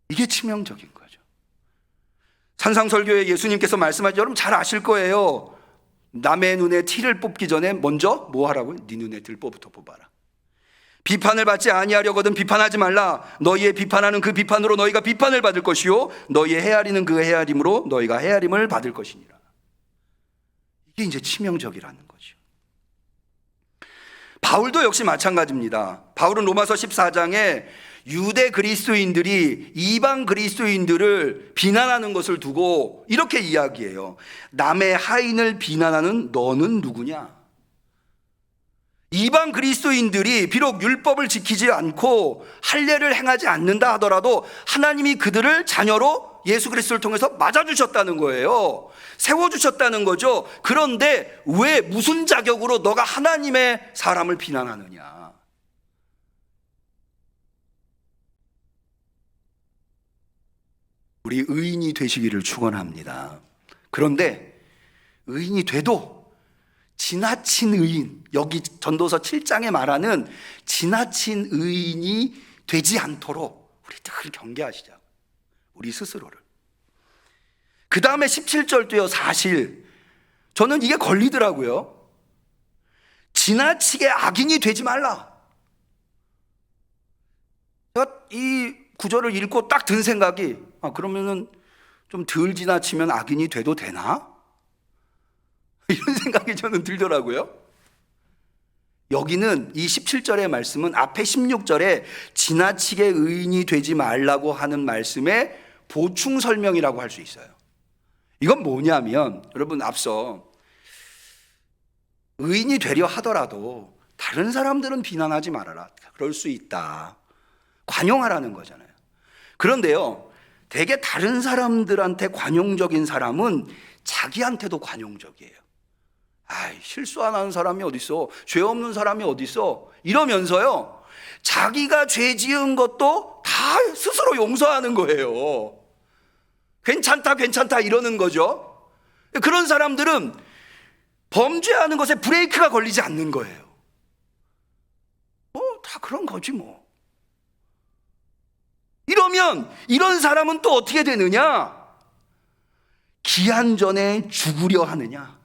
이게 치명적인 거죠. 산상설교에 예수님께서 말씀하죠. 여러분 잘 아실 거예요. 남의 눈에 티를 뽑기 전에 먼저 뭐 하라고요? 네 눈에 들보부터 뽑아라. 비판을 받지 아니하려거든 비판하지 말라. 너희의 비판하는 그 비판으로 너희가 비판을 받을 것이요 너희의 헤아리는 그 헤아림으로 너희가 헤아림을 받을 것이니라. 이게 이제 치명적이라는 거죠. 바울도 역시 마찬가지입니다. 바울은 로마서 14장에 유대 그리스도인들이 이방 그리스도인들을 비난하는 것을 두고 이렇게 이야기해요. 남의 하인을 비난하는 너는 누구냐? 이방 그리스도인들이 비록 율법을 지키지 않고 할례를 행하지 않는다 하더라도 하나님이 그들을 자녀로 예수 그리스도를 통해서 맞아주셨다는 거예요. 세워주셨다는 거죠. 그런데 왜 무슨 자격으로 너가 하나님의 사람을 비난하느냐? 우리 의인이 되시기를 축원합니다. 그런데 의인이 돼도 지나친 의인, 여기 전도서 7장에 말하는 지나친 의인이 되지 않도록 우리 늘 경계하시자. 우리 스스로를. 그 다음에 17절도요. 사실 저는 이게 걸리더라고요. 지나치게 악인이 되지 말라. 제가 이 구절을 읽고 딱 든 생각이 그러면은 좀 덜 지나치면 악인이 돼도 되나? 이런 생각이 저는 들더라고요. 여기는 이 17절의 말씀은 앞에 16절에 지나치게 의인이 되지 말라고 하는 말씀의 보충 설명이라고 할 수 있어요. 이건 뭐냐면 여러분 앞서 의인이 되려 하더라도 다른 사람들은 비난하지 말아라. 그럴 수 있다. 관용하라는 거잖아요. 그런데요, 되게 다른 사람들한테 관용적인 사람은 자기한테도 관용적이에요. 실수 안 하는 사람이 어딨어? 죄 없는 사람이 어딨어? 이러면서요, 자기가 죄 지은 것도 다 스스로 용서하는 거예요. 괜찮다 이러는 거죠. 그런 사람들은 범죄하는 것에 브레이크가 걸리지 않는 거예요. 다 그런 거지 뭐. 이러면 이런 사람은 또 어떻게 되느냐? 기한 전에 죽으려 하느냐?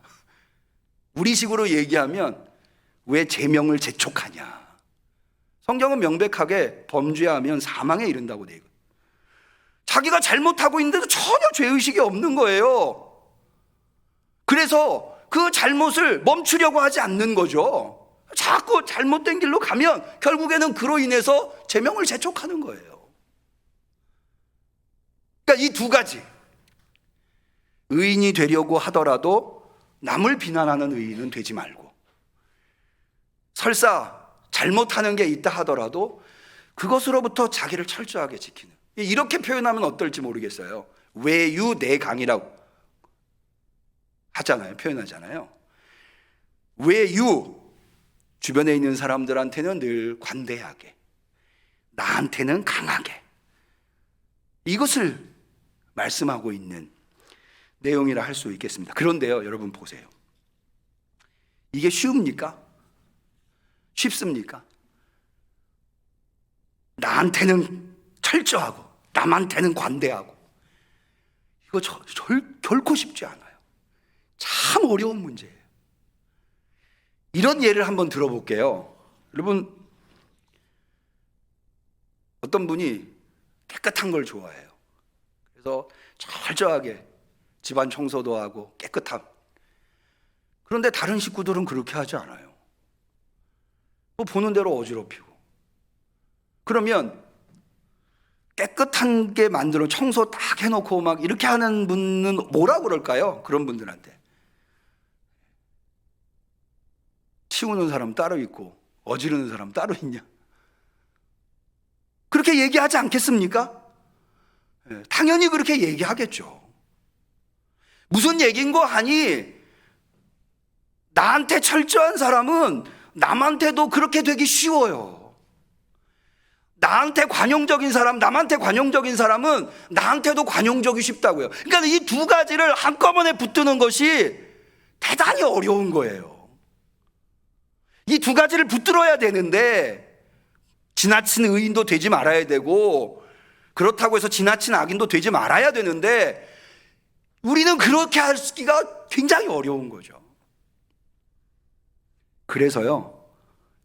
우리식으로 얘기하면 왜 제명을 재촉하냐? 성경은 명백하게 범죄하면 사망에 이른다고 되어 있거든요. 자기가 잘못하고 있는데도 전혀 죄의식이 없는 거예요. 그래서 그 잘못을 멈추려고 하지 않는 거죠. 자꾸 잘못된 길로 가면 결국에는 그로 인해서 제명을 재촉하는 거예요. 그러니까 이 두 가지, 의인이 되려고 하더라도 남을 비난하는 의인은 되지 말고, 설사 잘못하는 게 있다 하더라도 그것으로부터 자기를 철저하게 지키는, 이렇게 표현하면 어떨지 모르겠어요. 외유내강이라고 하잖아요. 표현하잖아요. 외유, 주변에 있는 사람들한테는 늘 관대하게, 나한테는 강하게, 이것을 말씀하고 있는 내용이라 할 수 있겠습니다. 그런데요, 여러분 보세요. 이게 쉬웁니까? 쉽습니까? 나한테는 철저하고 남한테는 관대하고, 이거 결코 쉽지 않아요. 참 어려운 문제예요. 이런 예를 한번 들어볼게요. 여러분, 어떤 분이 깨끗한 걸 좋아해요. 그래서 철저하게 집안 청소도 하고 깨끗함. 그런데 다른 식구들은 그렇게 하지 않아요. 뭐 보는 대로 어지럽히고. 그러면 깨끗한 게 만들어 청소 딱 해놓고 막 이렇게 하는 분은 뭐라 그럴까요? 그런 분들한테. 치우는 사람 따로 있고 어지르는 사람 따로 있냐? 그렇게 얘기하지 않겠습니까? 당연히 그렇게 얘기하겠죠. 무슨 얘기인 거 하니, 나한테 철저한 사람은 남한테도 그렇게 되기 쉬워요. 나한테 관용적인 사람, 남한테 관용적인 사람은 나한테도 관용적이 쉽다고요. 그러니까 이 두 가지를 한꺼번에 붙드는 것이 대단히 어려운 거예요. 이 두 가지를 붙들어야 되는데, 지나친 의인도 되지 말아야 되고, 그렇다고 해서 지나친 악인도 되지 말아야 되는데, 우리는 그렇게 하기가 굉장히 어려운 거죠. 그래서요,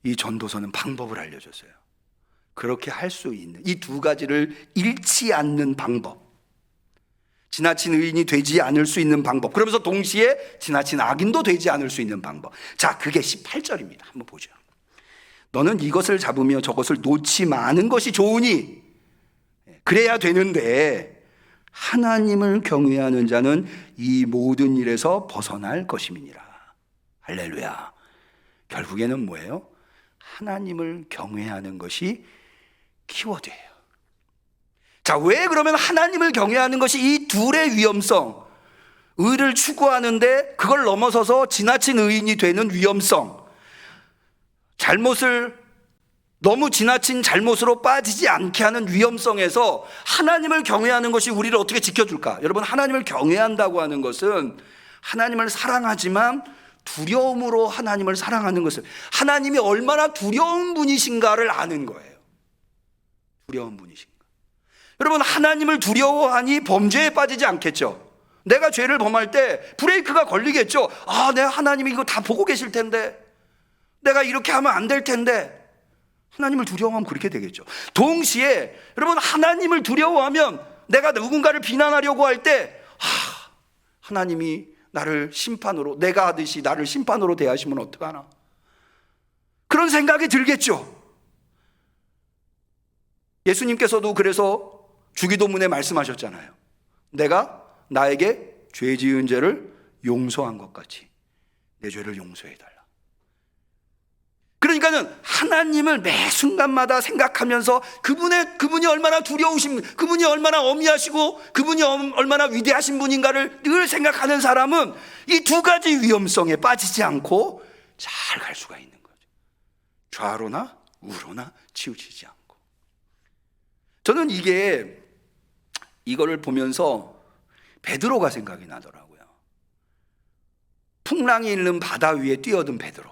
이 전도서는 방법을 알려줬어요. 그렇게 할 수 있는, 이 두 가지를 잃지 않는 방법, 지나친 의인이 되지 않을 수 있는 방법, 그러면서 동시에 지나친 악인도 되지 않을 수 있는 방법. 자, 그게 18절입니다. 한번 보죠. 너는 이것을 잡으며 저것을 놓지 마는 것이 좋으니, 그래야 되는데, 하나님을 경외하는 자는 이 모든 일에서 벗어날 것임이니라. 할렐루야. 결국에는 뭐예요? 하나님을 경외하는 것이 키워드예요. 자, 왜 그러면 하나님을 경외하는 것이 이 둘의 위험성, 의를 추구하는데 그걸 넘어서서 지나친 의인이 되는 위험성, 잘못을 너무 지나친 잘못으로 빠지지 않게 하는 위험성에서 하나님을 경외하는 것이 우리를 어떻게 지켜줄까? 여러분, 하나님을 경외한다고 하는 것은 하나님을 사랑하지만 두려움으로 하나님을 사랑하는 것을, 하나님이 얼마나 두려운 분이신가를 아는 거예요. 두려운 분이신가. 여러분, 하나님을 두려워하니 범죄에 빠지지 않겠죠. 내가 죄를 범할 때 브레이크가 걸리겠죠. 아, 내가 하나님이 이거 다 보고 계실 텐데, 내가 이렇게 하면 안 될 텐데. 하나님을 두려워하면 그렇게 되겠죠. 동시에 여러분, 하나님을 두려워하면 내가 누군가를 비난하려고 할 때, 하나님이 나를 심판으로, 내가 하듯이 나를 심판으로 대하시면 어떡하나, 그런 생각이 들겠죠. 예수님께서도 그래서 주기도문에 말씀하셨잖아요. 내가 나에게 죄 지은 죄를 용서한 것 같이 내 죄를 용서해달라. 그러니까는 하나님을 매 순간마다 생각하면서 그분이 얼마나 두려우신, 그분이 얼마나 어미하시고 그분이 얼마나 위대하신 분인가를 늘 생각하는 사람은 이 두 가지 위험성에 빠지지 않고 잘 갈 수가 있는 거죠. 좌로나 우로나 치우치지 않고. 저는 이거를 보면서 베드로가 생각이 나더라고요. 풍랑이 일는 바다 위에 뛰어든 베드로,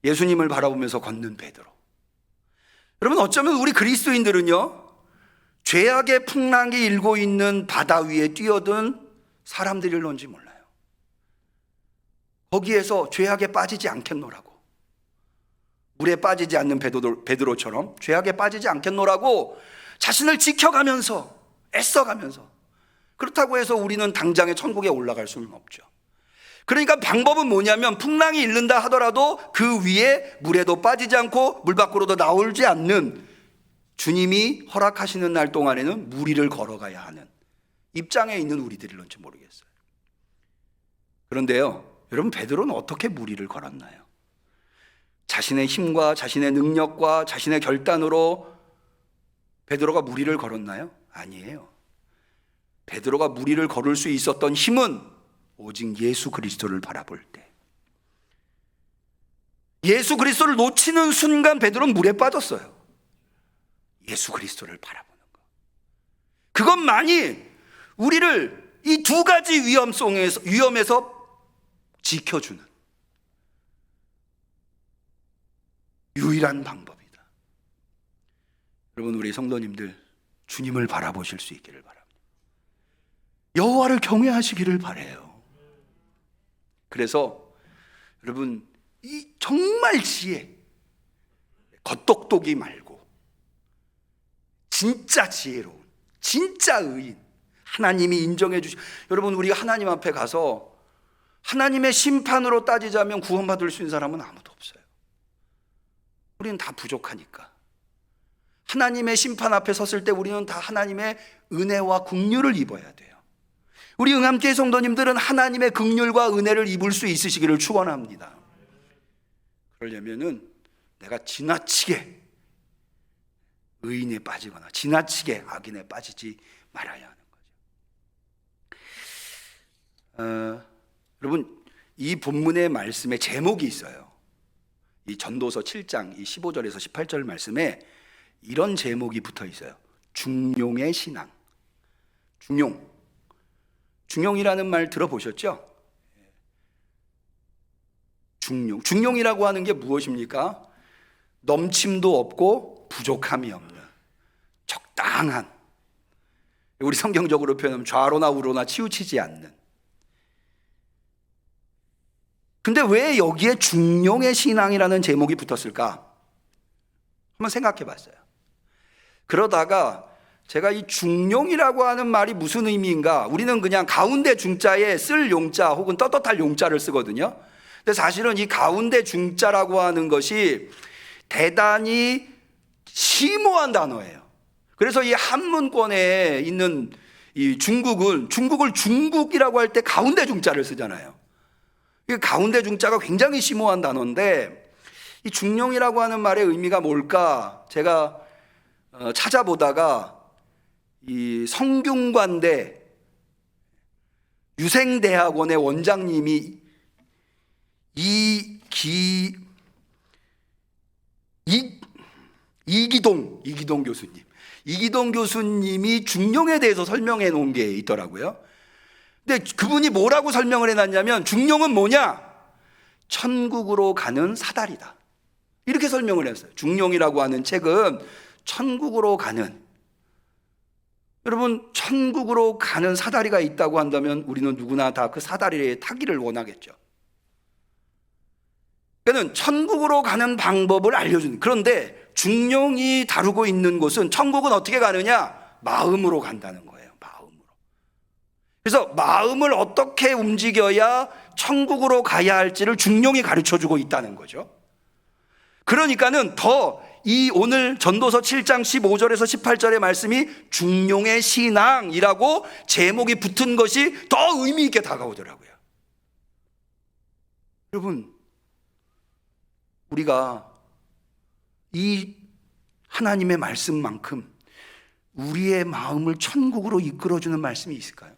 예수님을 바라보면서 걷는 베드로. 여러분, 어쩌면 우리 그리스도인들은요, 죄악의 풍랑이 일고 있는 바다 위에 뛰어든 사람들일런지 몰라요. 거기에서 죄악에 빠지지 않겠노라고, 물에 빠지지 않는 베드로처럼 죄악에 빠지지 않겠노라고 자신을 지켜가면서 애써가면서, 그렇다고 해서 우리는 당장에 천국에 올라갈 수는 없죠. 그러니까 방법은 뭐냐면, 풍랑이 일른다 하더라도 그 위에 물에도 빠지지 않고 물 밖으로도 나오지 않는, 주님이 허락하시는 날 동안에는 무리를 걸어가야 하는 입장에 있는 우리들일런지 모르겠어요. 그런데요, 여러분, 베드로는 어떻게 무리를 걸었나요? 자신의 힘과 자신의 능력과 자신의 결단으로 베드로가 무리를 걸었나요? 아니에요. 베드로가 무리를 걸을 수 있었던 힘은 오직 예수 그리스도를 바라볼 때, 예수 그리스도를 놓치는 순간 베드로는 물에 빠졌어요. 예수 그리스도를 바라보는 것, 그것만이 우리를 이 두 가지 위험에서 지켜주는 유일한 방법이다. 여러분, 우리 성도님들 주님을 바라보실 수 있기를 바랍니다. 여호와를 경외하시기를 바라요. 그래서 여러분, 이 정말 지혜, 겉똑똑이 말고 진짜 지혜로운, 진짜 의인, 하나님이 인정해 주시. 여러분, 우리가 하나님 앞에 가서 하나님의 심판으로 따지자면 구원받을 수 있는 사람은 아무도 없어요. 우리는 다 부족하니까. 하나님의 심판 앞에 섰을 때 우리는 다 하나님의 은혜와 긍휼을 입어야 돼요. 우리 응암교회 성도님들은 하나님의 긍휼과 은혜를 입을 수 있으시기를 축원합니다. 그러려면은 내가 지나치게 의인에 빠지거나 지나치게 악인에 빠지지 말아야 하는 거죠. 여러분, 이 본문의 말씀에 제목이 있어요. 이 전도서 7장 이 15절에서 18절 말씀에 이런 제목이 붙어 있어요. 중용의 신앙. 중용이라는 말 들어보셨죠? 중용이라고 하는 게 무엇입니까? 넘침도 없고 부족함이 없는 적당한, 우리 성경적으로 표현하면 좌로나 우로나 치우치지 않는. 근데 왜 여기에 중용의 신앙이라는 제목이 붙었을까? 한번 생각해 봤어요. 그러다가 제가 이 중용이라고 하는 말이 무슨 의미인가? 우리는 그냥 가운데 중자에 쓸 용자 혹은 떳떳할 용자를 쓰거든요. 근데 사실은 이 가운데 중자라고 하는 것이 대단히 심오한 단어예요. 그래서 이 한문권에 있는 이 중국을 중국이라고 할 때 가운데 중자를 쓰잖아요. 이 가운데 중자가 굉장히 심오한 단어인데, 이 중용이라고 하는 말의 의미가 뭘까? 제가 찾아보다가 이 성균관대 유생대학원의 원장님이 이기동 교수님이 중용에 대해서 설명해 놓은 게 있더라고요. 근데 그분이 뭐라고 설명을 해놨냐면, 중용은 뭐냐? 천국으로 가는 사다리다, 이렇게 설명을 했어요. 중용이라고 하는 책은 천국으로 가는, 여러분, 천국으로 가는 사다리가 있다고 한다면 우리는 누구나 다 그 사다리에 타기를 원하겠죠. 그러니까 천국으로 가는 방법을 알려주는. 그런데 중용이 다루고 있는 곳은 천국은 어떻게 가느냐? 마음으로 간다는 거예요. 마음으로. 그래서 마음을 어떻게 움직여야 천국으로 가야 할지를 중용이 가르쳐주고 있다는 거죠. 그러니까는 더 이 오늘 전도서 7장 15절에서 18절의 말씀이 중용의 신앙이라고 제목이 붙은 것이 더 의미 있게 다가오더라고요. 여러분, 우리가 이 하나님의 말씀만큼 우리의 마음을 천국으로 이끌어주는 말씀이 있을까요?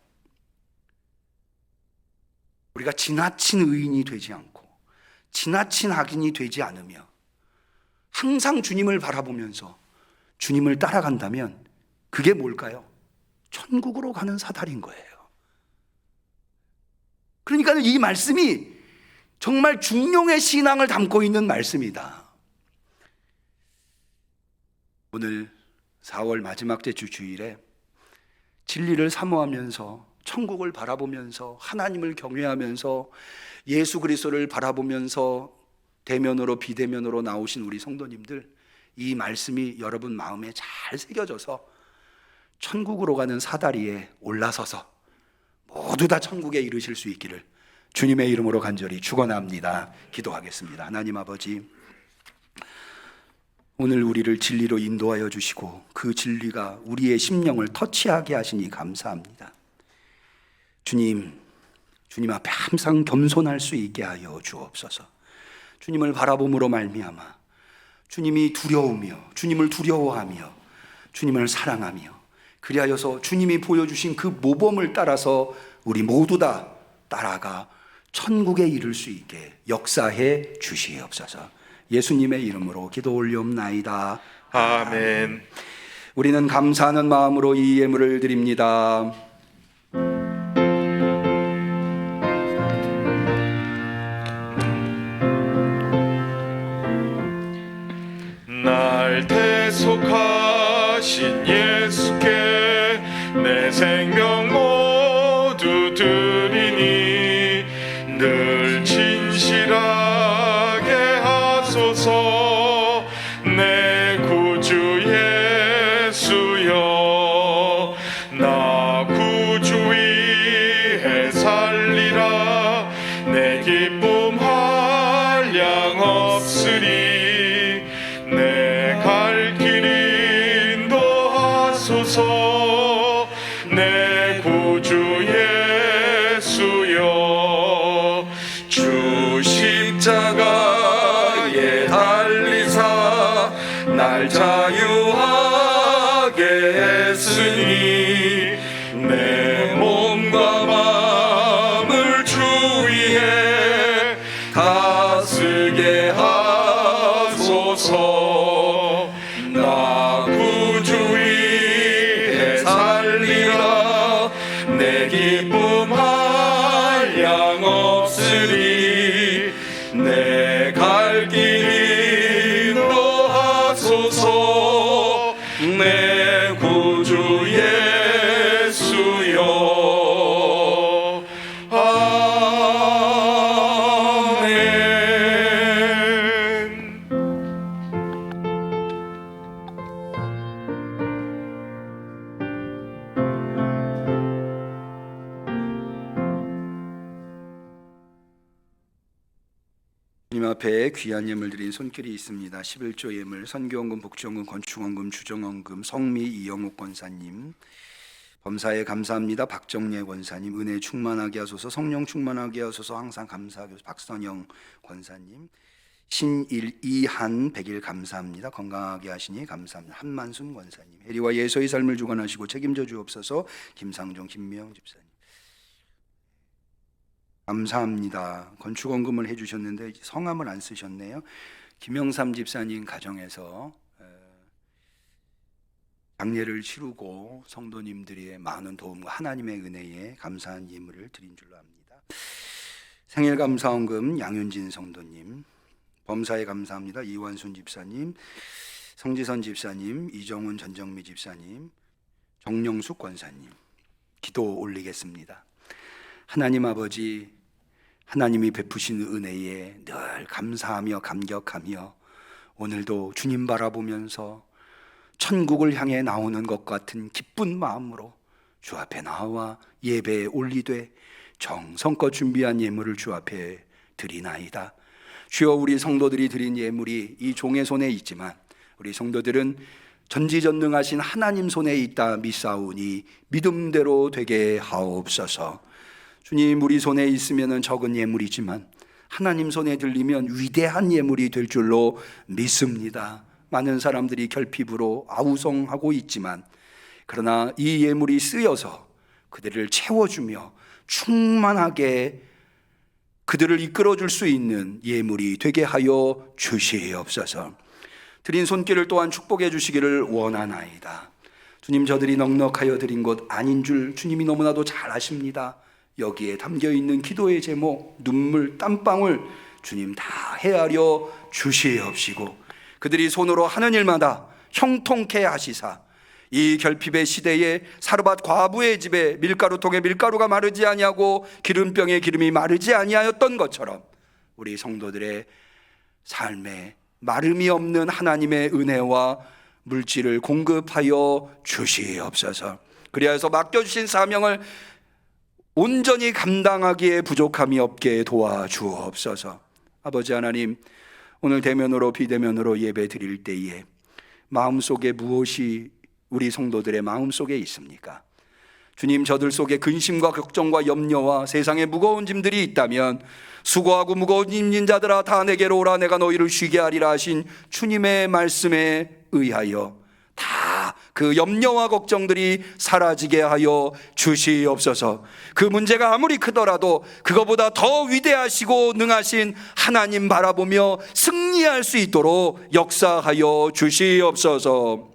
우리가 지나친 의인이 되지 않고 지나친 악인이 되지 않으며 항상 주님을 바라보면서 주님을 따라간다면 그게 뭘까요? 천국으로 가는 사다리인 거예요. 그러니까 이 말씀이 정말 중용의 신앙을 담고 있는 말씀이다. 오늘 4월 마지막 주 주일에 진리를 사모하면서 천국을 바라보면서 하나님을 경외하면서 예수 그리스도를 바라보면서 대면으로 비대면으로 나오신 우리 성도님들, 이 말씀이 여러분 마음에 잘 새겨져서 천국으로 가는 사다리에 올라서서 모두 다 천국에 이르실 수 있기를 주님의 이름으로 간절히 축원합니다. 기도하겠습니다. 하나님 아버지, 오늘 우리를 진리로 인도하여 주시고 그 진리가 우리의 심령을 터치하게 하시니 감사합니다. 주님 앞에 항상 겸손할 수 있게 하여 주옵소서. 주님을 바라봄으로 말미암아 주님이 두려우며 주님을 두려워하며 주님을 사랑하며, 그리하여서 주님이 보여주신 그 모범을 따라서 우리 모두 다 따라가 천국에 이를 수 있게 역사해 주시옵소서. 예수님의 이름으로 기도 올리옵나이다. 아멘. 우리는 감사하는 마음으로 이 예물을 드립니다. 하신 예수께 내 생명 모두 드리니 늘 진실하게 하소서. 내 구주 예수여, 나 구주 위해 살리라. 내 기쁨 한량 없으리. 내 갈 길 인도하소서. 내 구주 예수여, 주 십자가에 달리사 날 자유하게 했으니 내 몸과 마음을 주 위에 다스게 하소서. 나 구주 위해 살리라. 내 기쁨 한량 없으리. 내 갈 길 인도하소서. 내 구주 예수여. 아멘. 주님 앞에 귀한 예물 드린 손길이 있습니다. 11조 예물, 선교원금, 복지원금, 건축원금, 주정원금, 성미 이영욱 권사님, 범사에 감사합니다. 박정예 권사님, 은혜 충만하게 하소서, 성령 충만하게 하소서, 항상 감사하게 하소서. 박선영 권사님, 신일 이한 100일 감사합니다. 건강하게 하시니 감사합니다. 한만순 권사님, 혜리와 예서의 삶을 주관하시고 책임져 주옵소서. 김상종, 김명 집사님, 감사합니다. 건축원금을 해주셨는데 성함을 안 쓰셨네요. 김영삼 집사님 가정에서 장례를 치르고 성도님들의 많은 도움과 하나님의 은혜에 감사한 예물을 드린 줄로 압니다. 생일 감사원금 양윤진 성도님, 범사에 감사합니다. 이완순 집사님, 성지선 집사님, 이정훈 전정미 집사님, 정영숙 권사님, 기도 올리겠습니다. 하나님 아버지, 하나님이 베푸신 은혜에 늘 감사하며 감격하며 오늘도 주님 바라보면서 천국을 향해 나오는 것 같은 기쁜 마음으로 주 앞에 나와 예배에 올리되 정성껏 준비한 예물을 주 앞에 드리나이다. 주여, 우리 성도들이 드린 예물이 이 종의 손에 있지만 우리 성도들은 전지전능하신 하나님 손에 있다 믿사오니 믿음대로 되게 하옵소서. 주님, 우리 손에 있으면 적은 예물이지만 하나님 손에 들리면 위대한 예물이 될 줄로 믿습니다. 많은 사람들이 결핍으로 아우성하고 있지만 그러나 이 예물이 쓰여서 그들을 채워주며 충만하게 그들을 이끌어줄 수 있는 예물이 되게 하여 주시옵소서. 드린 손길을 또한 축복해 주시기를 원하나이다. 주님, 저들이 넉넉하여 드린 것 아닌 줄 주님이 너무나도 잘 아십니다. 여기에 담겨있는 기도의 제목, 눈물, 땀방울 주님 다 헤아려 주시옵시고 그들이 손으로 하는 일마다 형통케 하시사 이 결핍의 시대에 사르밧 과부의 집에 밀가루통에 밀가루가 마르지 아니하고 기름병에 기름이 마르지 아니하였던 것처럼 우리 성도들의 삶에 마름이 없는 하나님의 은혜와 물질을 공급하여 주시옵소서. 그리하여서 맡겨주신 사명을 온전히 감당하기에 부족함이 없게 도와주옵소서. 아버지 하나님, 오늘 대면으로 비대면으로 예배 드릴 때에 마음속에 무엇이 우리 성도들의 마음속에 있습니까? 주님, 저들 속에 근심과 걱정과 염려와 세상의 무거운 짐들이 있다면 수고하고 무거운 짐진 자들아 다 내게로 오라 내가 너희를 쉬게 하리라 하신 주님의 말씀에 의하여 다 그 염려와 걱정들이 사라지게 하여 주시옵소서. 그 문제가 아무리 크더라도 그거보다 더 위대하시고 능하신 하나님 바라보며 승리할 수 있도록 역사하여 주시옵소서.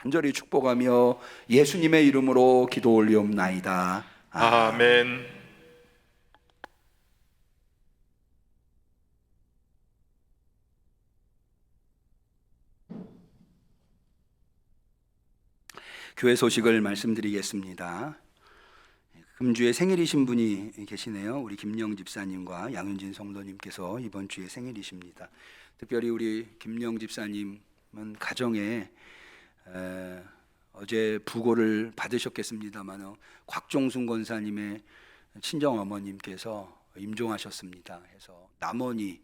간절히 축복하며 예수님의 이름으로 기도 올리옵나이다. 아멘. 교회 소식을 말씀드리겠습니다. 금주에 생일이신 분이 계시네요. 우리 김영 집사님과 양윤진 성도님께서 이번 주에 생일이십니다. 특별히 우리 김영 집사님은 가정에 어제 부고를 받으셨겠습니다만 곽종순 권사님의 친정 어머님께서 임종하셨습니다. 해서 남원에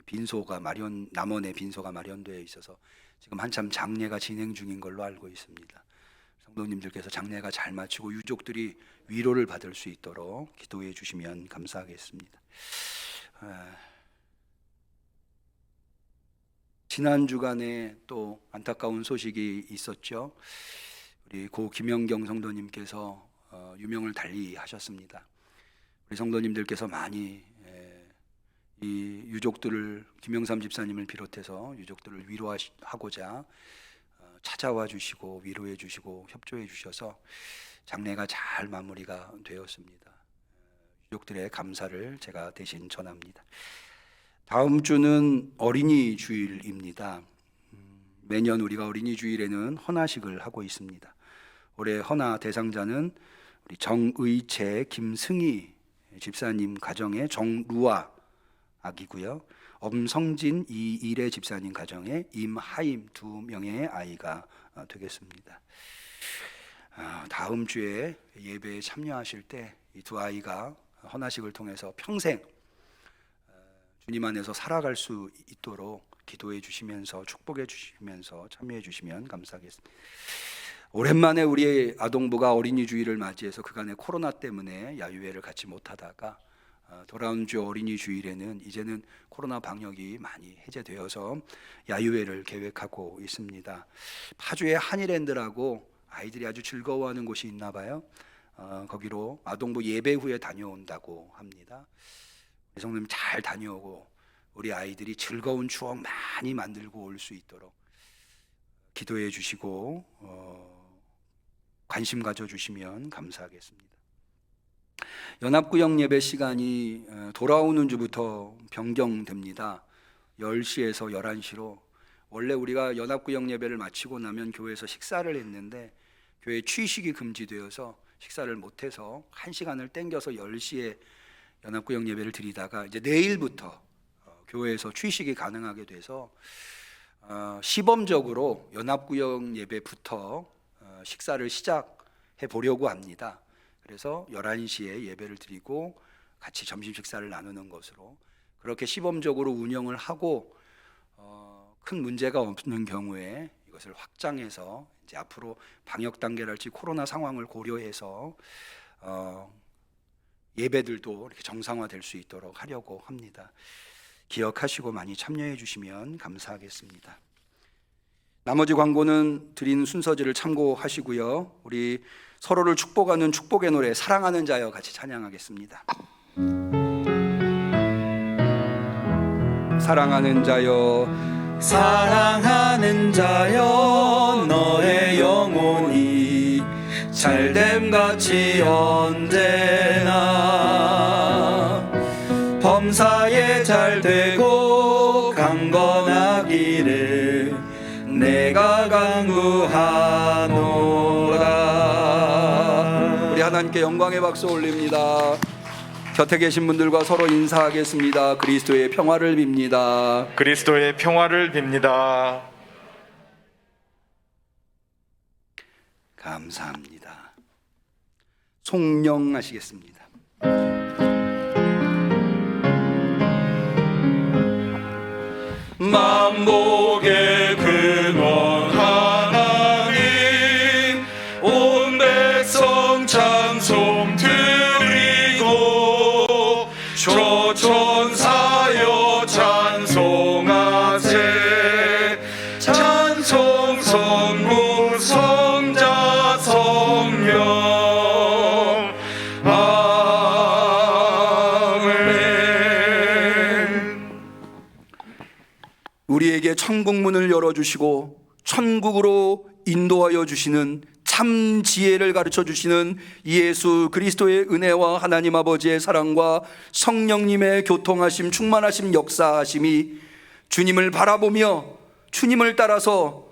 빈소가 마련되어 있어서 지금 한참 장례가 진행 중인 걸로 알고 있습니다. 성도님들께서 장례가 잘 마치고 유족들이 위로를 받을 수 있도록 기도해 주시면 감사하겠습니다. 지난 주간에 또 안타까운 소식이 있었죠. 우리 고 김영경 성도님께서 유명을 달리하셨습니다. 우리 성도님들께서 많이 이 유족들을, 김영삼 집사님을 비롯해서 유족들을 위로하고자 찾아와 주시고 위로해 주시고 협조해 주셔서 장례가 잘 마무리가 되었습니다. 유족들의 감사를 제가 대신 전합니다. 다음 주는 어린이 주일입니다. 매년 우리가 어린이 주일에는 헌화식을 하고 있습니다. 올해 헌화 대상자는 우리 정의채 김승희 집사님 가정의 정루아 아기고요. 엄성진 이일의 집사님 가정에 임하임 2명의 아이가 되겠습니다. 다음 주에 예배에 참여하실 때 이 두 아이가 헌화식을 통해서 평생 주님 안에서 살아갈 수 있도록 기도해 주시면서 축복해 주시면서 참여해 주시면 감사하겠습니다. 오랜만에 우리 아동부가 어린이 주일을 맞이해서 그간의 코로나 때문에 야유회를 갖지 못하다가 돌아온 주 어린이 주일에는 이제는 코로나 방역이 많이 해제되어서 야유회를 계획하고 있습니다. 파주의 한일랜드라고 아이들이 아주 즐거워하는 곳이 있나 봐요. 거기로 아동부 예배 후에 다녀온다고 합니다. 성도님 잘 다녀오고 우리 아이들이 즐거운 추억 많이 만들고 올 수 있도록 기도해 주시고 관심 가져주시면 감사하겠습니다. 연합구역 예배 시간이 돌아오는 주부터 변경됩니다. 10시에서 11시로. 원래 우리가 연합구역 예배를 마치고 나면 교회에서 식사를 했는데 교회 취식이 금지되어서 식사를 못해서 1시간을 땡겨서 10시에 연합구역 예배를 드리다가 이제 내일부터 교회에서 취식이 가능하게 돼서 시범적으로 연합구역 예배부터 식사를 시작해 보려고 합니다. 그래서 11시에 예배를 드리고 같이 점심 식사를 나누는 것으로 그렇게 시범적으로 운영을 하고 큰 문제가 없는 경우에 이것을 확장해서 이제 앞으로 방역 단계랄지 코로나 상황을 고려해서 예배들도 이렇게 정상화될 수 있도록 하려고 합니다. 기억하시고 많이 참여해 주시면 감사하겠습니다. 나머지 광고는 드린 순서지를 참고하시고요. 우리 서로를 축복하는 축복의 노래 사랑하는 자여 같이 찬양하겠습니다. 사랑하는 자여 사랑하는 자여 너의 영혼이 잘됨같이 언제나 범사에 잘되고 강건하기를 내가 간구하노라. 우리 하나님께 영광의 박수 올립니다. 곁에 계신 분들과 서로 인사하겠습니다. 그리스도의 평화를 빕니다. 그리스도의 평화를 빕니다. 감사합니다. 송영하시겠습니다. 만복의 근원 하나님 온 백성 찬송 드리고 조천사여 찬송하세 찬송 성부 성자 성령 아멘. 우리에게 천국 문을 열어주시고 천국으로 인도하여 주시는 참 지혜를 가르쳐 주시는 예수 그리스도의 은혜와 하나님 아버지의 사랑과 성령님의 교통하심 충만하심 역사하심이 주님을 바라보며 주님을 따라서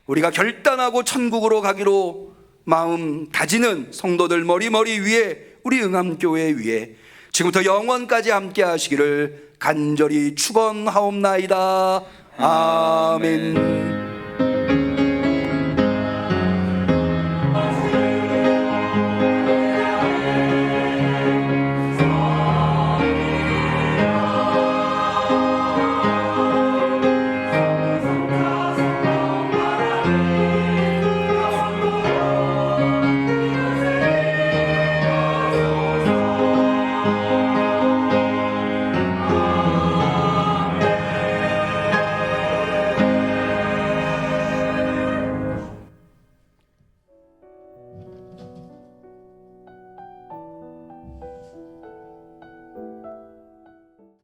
우리가 결단하고 천국으로 가기로 마음 다지는 성도들 머리 위에, 우리 응암교회 위에 지금부터 영원까지 함께 하시기를 간절히 축원하옵나이다. 아멘.